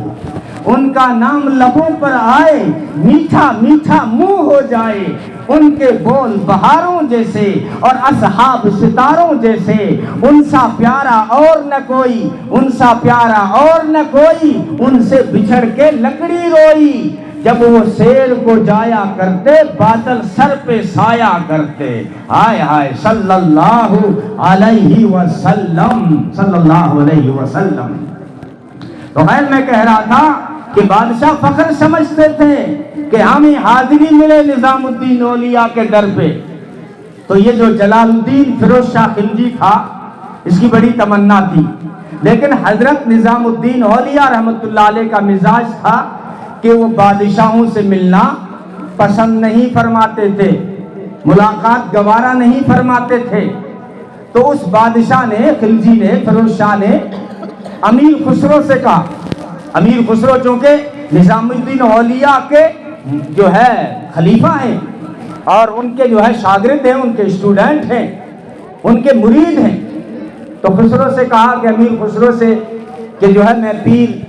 S1: ان کا نام لبوں پر آئے میٹھا میٹھا منہ ہو جائے. ان کے بول بہاروں جیسے اور اصحاب ستاروں جیسے. ان سا پیارا اور نہ کوئی, ان سا پیارا اور نہ کوئی, ان سے بچھڑ کے لکڑی روئی. جب وہ سیر کو جایا کرتے بادل سر پہ سایہ کرتے. ہائے ہائے صلی اللہ علیہ وسلم, صلی اللہ علیہ وسلم. تو خیر میں کہہ رہا تھا کہ بادشاہ فخر سمجھتے تھے کہ ہمیں حاضری ملے نظام الدین اولیاء کے در پہ. تو یہ جو جلال الدین فیروز شاہ خلجی تھا اس کی بڑی تمنا تھی, لیکن حضرت نظام الدین اولیاء رحمت اللہ علیہ کا مزاج تھا کہ وہ بادشاہوں سے ملنا پسند نہیں فرماتے تھے, ملاقات گوارا نہیں فرماتے تھے. تو اس بادشاہ نے, خلجی نے, فیروز شاہ نے امیر خسرو سے کہا. امیر خسرو چونکہ نظام الدین اولیاء کے جو ہے خلیفہ ہیں اور ان کے جو ہے شاگرد ہیں, ان کے اسٹوڈنٹ ہیں, ان کے مرید ہیں. تو خسرو سے کہا کہ امیر خسرو سے کہ جو ہے میں پیر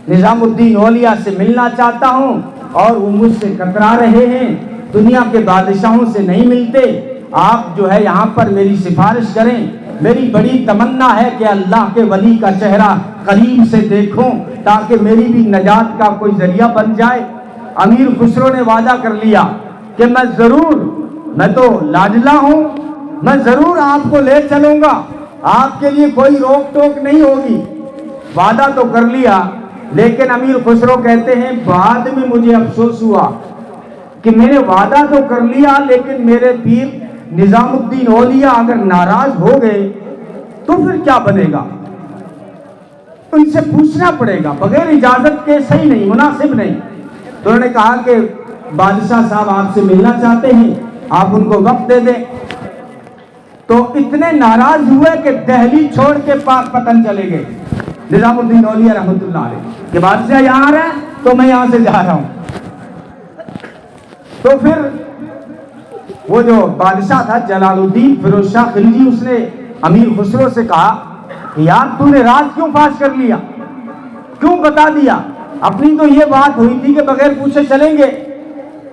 S1: نظام الدین اولیاء سے ملنا چاہتا ہوں اور وہ مجھ سے کترا رہے ہیں, دنیا کے بادشاہوں سے نہیں ملتے. آپ جو ہے یہاں پر میری سفارش کریں. میری بڑی تمنا ہے کہ اللہ کے ولی کا چہرہ قریب سے دیکھوں تاکہ میری بھی نجات کا کوئی ذریعہ بن جائے. امیر خسرو نے وعدہ کر لیا کہ میں ضرور, میں تو لاڈلا ہوں, میں ضرور آپ کو لے چلوں گا, آپ کے لیے کوئی روک ٹوک نہیں ہوگی. وعدہ تو کر لیا, لیکن امیر خسرو کہتے ہیں بعد میں مجھے افسوس ہوا کہ میں نے وعدہ تو کر لیا لیکن میرے پیر نظام الدین اولیاء اگر ناراض ہو گئے تو پھر کیا بنے گا. ان سے پوچھنا پڑے گا, بغیر اجازت کے صحیح نہیں, مناسب نہیں. تو انہوں نے کہا کہ بادشاہ صاحب آپ سے ملنا چاہتے ہیں, آپ ان کو وقت دے دیں. تو اتنے ناراض ہوئے کہ دہلی چھوڑ کے پاک پتن چلے گئے نظام الدین اولیاء رحمت اللہ علیہ کہ بادشاہ یہاں آ رہا ہے تو میں یہاں سے جا رہا ہوں. تو پھر وہ جو بادشاہ تھا جلال الدین فیروز شاہ خلجی, اس نے امیر خسرو سے کہا کہ یار تو نے راز کیوں فاش کر لیا, کیوں بتا دیا؟ اپنی تو یہ بات ہوئی تھی کہ بغیر پوچھے چلیں گے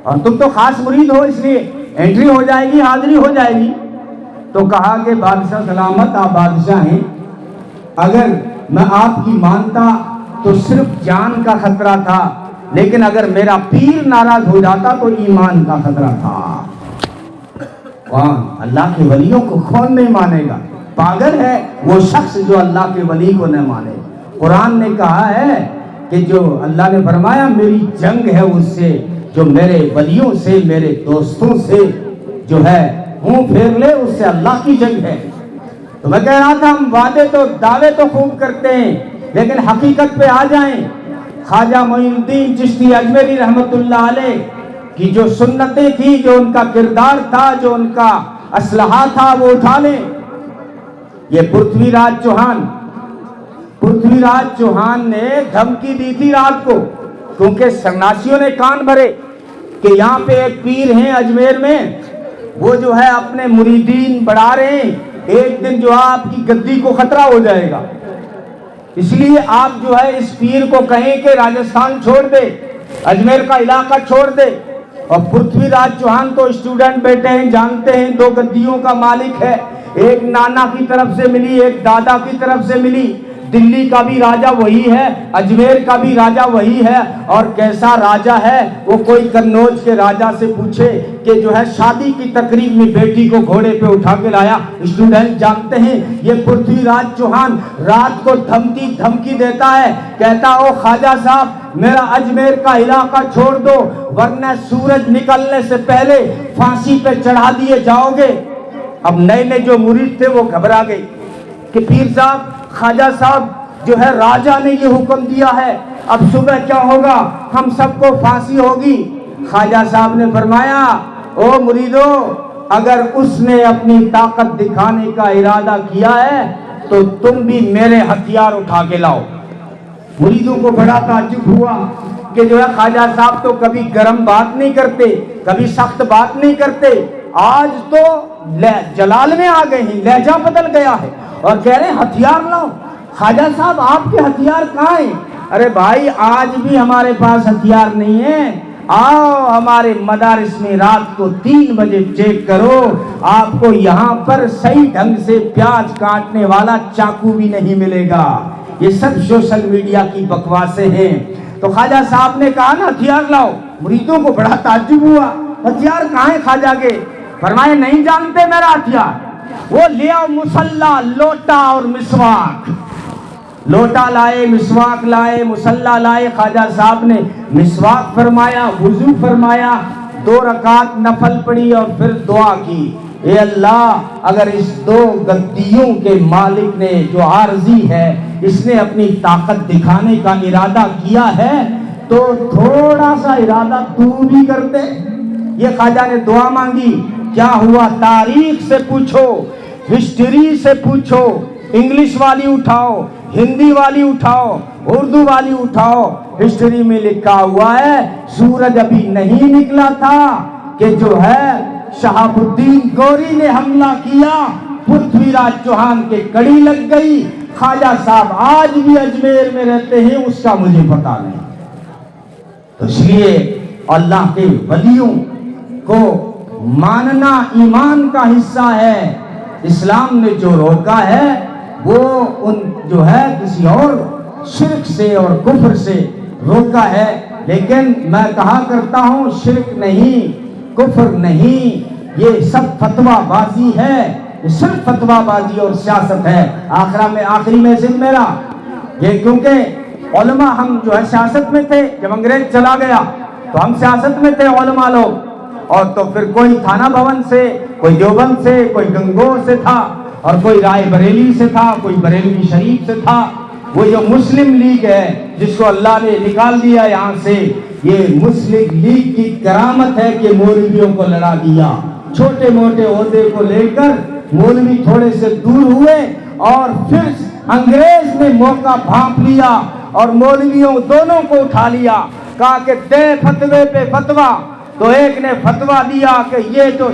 S1: اور تم تو خاص مرید ہو اس لیے انٹری ہو جائے گی, حاضری ہو جائے گی. تو کہا کہ بادشاہ سلامت, آپ بادشاہ ہیں, اگر میں آپ کی مانتا تو صرف جان کا خطرہ تھا, لیکن اگر میرا پیر ناراض ہو جاتا تو ایمان کا خطرہ تھا. اللہ کے ولیوں کو کون نہیں مانے گا؟ پاگل ہے وہ شخص جو اللہ کے ولی کو نہ مانے. قرآن نے کہا ہے کہ جو اللہ نے فرمایا میری جنگ ہے اس سے جو میرے ولیوں سے, میرے دوستوں سے جو ہے منہ پھیر لے, اس سے اللہ کی جنگ ہے. تو میں کہہ رہا تھا ہم وعدے تو دعوے تو خوب کرتے ہیں لیکن حقیقت پہ آ جائیں. خواجہ معین الدین چشتی اجمیری رحمت اللہ علیہ کی جو سنتیں تھی, جو ان کا کردار تھا, جو ان کا اسلحہ تھا, وہ اٹھا لیں. یہ پرتھوی راج چوہان نے دھمکی دی تھی رات کو, کیونکہ سنیاسیوں نے کان بھرے کہ یہاں پہ ایک پیر ہیں اجمیر میں, وہ جو ہے اپنے مریدین بڑھا رہے ہیں, ایک دن جو آپ کی گدی کو خطرہ ہو جائے گا, اس لیے آپ جو ہے اس پیر کو کہیں کہ راجستھان چھوڑ دے, اجمیر کا علاقہ چھوڑ دے. اور پرتھوی راج چوہان تو اسٹوڈنٹ بیٹے ہیں, جانتے ہیں 2 گدیوں کا مالک ہے, ایک نانا کی طرف سے ملی, ایک دادا کی طرف سے ملی. دلی کا بھی راجہ وہی ہے, اجمیر کا بھی راجہ وہی ہے, اور کیسا راجہ ہے وہ کوئی قنوج کے راجہ سے پوچھے کہ جو ہے شادی کی تقریب میں بیٹی کو گھوڑے پہ اٹھا کے لایا. اسٹوڈنٹ جانتے ہیں یہ پرتھوی راج چوہان رات کو دھمکی دیتا ہے, کہتا او خواجہ صاحب میرا اجمیر کا علاقہ چھوڑ دو ورنہ سورج نکلنے سے پہلے پھانسی پہ چڑھا دیے جاؤ گے. اب نئے جو مرید تھے وہ گھبرا گئے کہ پیر صاحب, خواجہ صاحب جو ہے راجہ نے یہ حکم دیا ہے, اب صبح کیا ہوگا, ہم سب کو پھانسی ہوگی. خواجہ صاحب نے فرمایا او مریدو اگر اس نے اپنی طاقت دکھانے کا ارادہ کیا ہے تو تم بھی میرے ہتھیار اٹھا کے لاؤ۔ مریدوں کو بڑا تعجب ہوا کہ جو ہے خواجہ صاحب تو کبھی گرم بات نہیں کرتے، کبھی سخت بات نہیں کرتے، آج تو جلال میں آ گئے ہیں، لہجہ بدل گیا ہے اور کہہ رہے ہتھیار لاؤ۔ خواجہ صاحب آپ کے ہتھیار کہاں ہیں؟ ارے بھائی آج بھی ہمارے پاس ہتھیار نہیں ہے، آؤ ہمارے مدارس میں رات کو 3 بجے چیک کرو، آپ کو یہاں پر صحیح ڈھنگ سے پیاز کاٹنے والا چاقو بھی نہیں ملے گا۔ یہ سب سوشل میڈیا کی بکواسیں ہیں۔ تو خواجہ صاحب نے کہا نا ہتھیار لاؤ، مریدوں کو بڑا تعجب ہوا، ہتھیار کہاں ہیں خواجہ کے؟ فرمائے نہیں جانتے میرا ہتھیار؟ وہ لے آؤ مصلی، لوٹا اور مسواک۔ لوٹا لائے، مسواک لائے، مصلی لائے۔ خواجہ صاحب نے مسواک فرمایا، وضو فرمایا، 2 رکعت نفل پڑھی اور پھر دعا کی، اے اللہ اگر اس 2 گدیوں کے مالک نے جو عارضی ہے اس نے اپنی طاقت دکھانے کا ارادہ کیا ہے تو تھوڑا سا ارادہ تو بھی کر دے۔ یہ خواجہ نے دعا مانگی۔ کیا ہوا؟ تاریخ سے پوچھو، ہسٹری سے پوچھو، انگلش والی اٹھاؤ، ہندی والی اٹھاؤ، اردو والی اٹھاؤ، ہسٹری میں لکھا ہوا ہے سورج ابھی نہیں نکلا تھا کہ جو ہے شہاب الدین گوری نے حملہ کیا، پرتھوی راج چوہان کے کڑی لگ گئی۔ خواجہ صاحب آج بھی اجمیر میں رہتے ہیں، اس کا مجھے پتا نہیں۔ تو اس لیے اللہ کے ولیوں کو ماننا ایمان کا حصہ ہے۔ اسلام نے جو روکا ہے وہ ان جو ہے کسی اور شرک سے اور کفر سے روکا ہے، لیکن میں کہا کرتا ہوں شرک نہیں، کفر نہیں، یہ سب فتویٰ بازی ہے، یہ صرف فتویٰ بازی اور سیاست ہے۔ آخری میسج میرا یہ، کیونکہ علماء ہم جو ہے سیاست میں تھے، جب انگریز چلا گیا تو ہم سیاست میں تھے علماء لوگ، اور تو پھر کوئی تھانہ بھون سے، کوئی دیوبند سے، کوئی گنگور سے تھا، اور کوئی رائے بریلی سے تھا، کوئی بریلوی شریف سے تھا۔ وہ جو مسلم لیگ ہے جس کو اللہ نے نکال دیا یہاں سے، یہ مسلم لیگ کی کرامت ہے کہ مولویوں کو لڑا دیا۔ چھوٹے موٹے عہدے کو لے کر مولوی تھوڑے سے دور ہوئے اور پھر انگریز نے موقع بھانپ لیا اور مولویوں دونوں کو اٹھا لیا، کہا کہ دے فتوے پہ فتویٰ۔ تو ایک نے فتویٰ دیا کہ یہ جو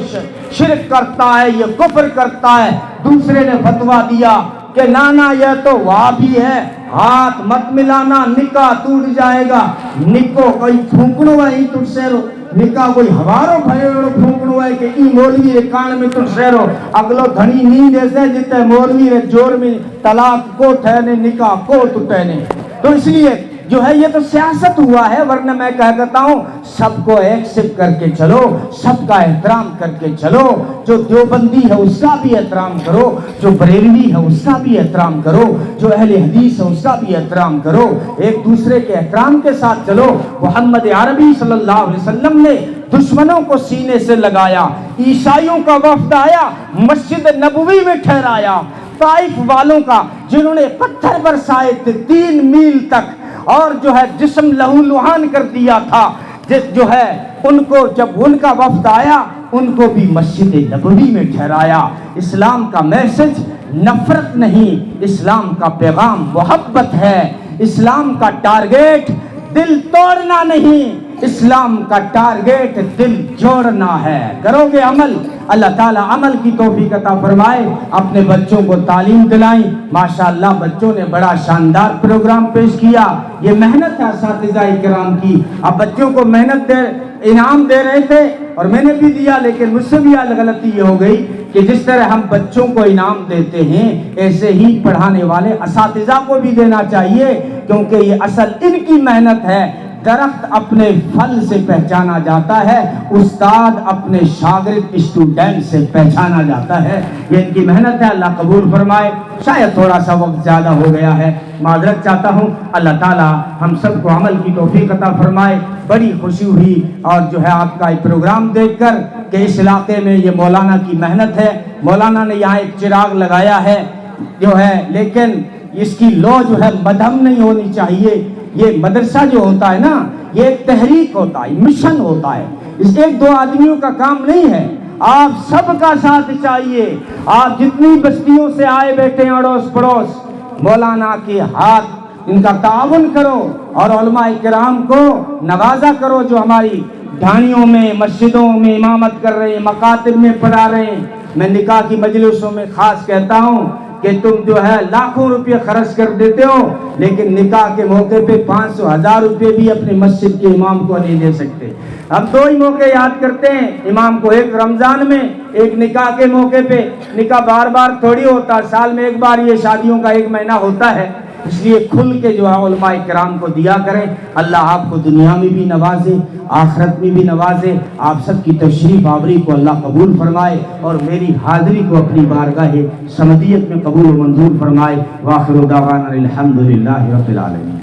S1: شرک کرتا ہے یہ کفر کرتا ہے، دوسرے نے فتویٰ دیا کہ نانا یہ تو وہابی ہے، ہاتھ مت ملانا، نکاح ٹوٹ جائے گا۔ نکو کوئی پھونکڑو ہے تٹ سیرو، نکاح کوئی ہمارو بھائیو پھونکڑو ہے کہ ای مولوی رے کان میں تٹ سیرو، اگلو دھنی نیند ایسے جتے مولوی رے جور میں طلاق کو ٹھہنے نکاح کو ٹوٹنے۔ تو اس لیے جو ہے یہ تو سیاست ہوا ہے، ورنہ میں کہہ کرتا ہوں سب کو ایکسپٹ کر کے چلو، سب کا احترام کر کے چلو، جو دیوبندی ہے اس کا بھی احترام کرو، جو بریلوی ہے اس کا بھی احترام کرو، جو اہل حدیث ہے اس کا بھی احترام کرو، ایک دوسرے کے احترام کے ساتھ چلو۔ محمد عربی صلی اللہ علیہ وسلم نے دشمنوں کو سینے سے لگایا، عیسائیوں کا وفد آیا مسجد نبوی میں ٹھہرایا، طائف والوں کا جنہوں نے پتھر برسائے تھے 3 میل تک اور جو ہے جسم لہو لہان کر دیا تھا، جو ہے ان کو جب ان کا وفد آیا ان کو بھی مسجد نبوی میں ٹھہرایا۔ اسلام کا میسج نفرت نہیں، اسلام کا پیغام محبت ہے، اسلام کا ٹارگیٹ دل توڑنا نہیں، اسلام کا ٹارگیٹ دل جوڑنا ہے۔ کرو گے عمل، اللہ تعالیٰ عمل کی توفیق عطا فرمائے۔ اپنے بچوں کو تعلیم دلائیں۔ ماشاءاللہ بچوں نے بڑا شاندار پروگرام پیش کیا، یہ محنت ہے اساتذہ کرام کی۔ اب بچوں کو محنت انعام دے رہے تھے اور میں نے بھی دیا، لیکن مجھ سے بھی غلطی یہ ہو گئی کہ جس طرح ہم بچوں کو انعام دیتے ہیں ایسے ہی پڑھانے والے اساتذہ کو بھی دینا چاہیے، کیونکہ یہ اصل ان کی محنت ہے۔ درخت اپنے پھل سے پہچانا جاتا ہے، استاد اپنے شاگرد اسٹوڈنٹ سے پہچانا جاتا ہے۔ یہ ان کی محنت ہے، اللہ قبول فرمائے۔ شاید تھوڑا سا وقت زیادہ ہو گیا ہے، معذرت چاہتا ہوں۔ اللہ تعالیٰ ہم سب کو عمل کی توفیق عطا فرمائے۔ بڑی خوشی ہوئی اور جو ہے آپ کا یہ پروگرام دیکھ کر کہ اس علاقے میں یہ مولانا کی محنت ہے۔ مولانا نے یہاں ایک چراغ لگایا ہے جو ہے، لیکن اس کی لو جو ہے مدھم نہیں ہونی چاہیے۔ یہ مدرسہ جو ہوتا ہے نا، یہ ایک تحریک ہوتا ہے، مشن ہوتا ہے، اس ایک دو آدمیوں کا کام نہیں ہے، آپ سب کا ساتھ چاہیے۔ آپ جتنی بستیوں سے آئے بیٹھے ہیں اڑوس پڑوس، مولانا کے ہاتھ ان کا تعاون کرو اور علماء کرام کو نوازا کرو جو ہماری ڈھانیوں میں، مسجدوں میں امامت کر رہے ہیں، مکاتب میں پڑھا رہے ہیں۔ میں نکاح کی مجلسوں میں خاص کہتا ہوں کہ تم جو ہے لاکھوں روپے خرچ کر دیتے ہو، لیکن نکاح کے موقع پہ 500 1000 روپے بھی اپنے مسجد کے امام کو نہیں دے سکتے۔ ہم دو ہی موقع یاد کرتے ہیں امام کو، ایک رمضان میں، ایک نکاح کے موقع پہ۔ نکاح بار بار تھوڑی ہوتا، سال میں ایک بار یہ شادیوں کا 1 مہینہ ہوتا ہے، اس لیے کھل کے جو ہے علماء کرام کو دیا کریں۔ اللہ آپ کو دنیا میں بھی نوازے، آخرت میں بھی نوازے۔ آپ سب کی تشریف آوری کو اللہ قبول فرمائے اور میری حاضری کو اپنی بارگاہ صمدیت میں قبول و منظور فرمائے۔ وآخر دعوانا الحمدللہ رب العالمین۔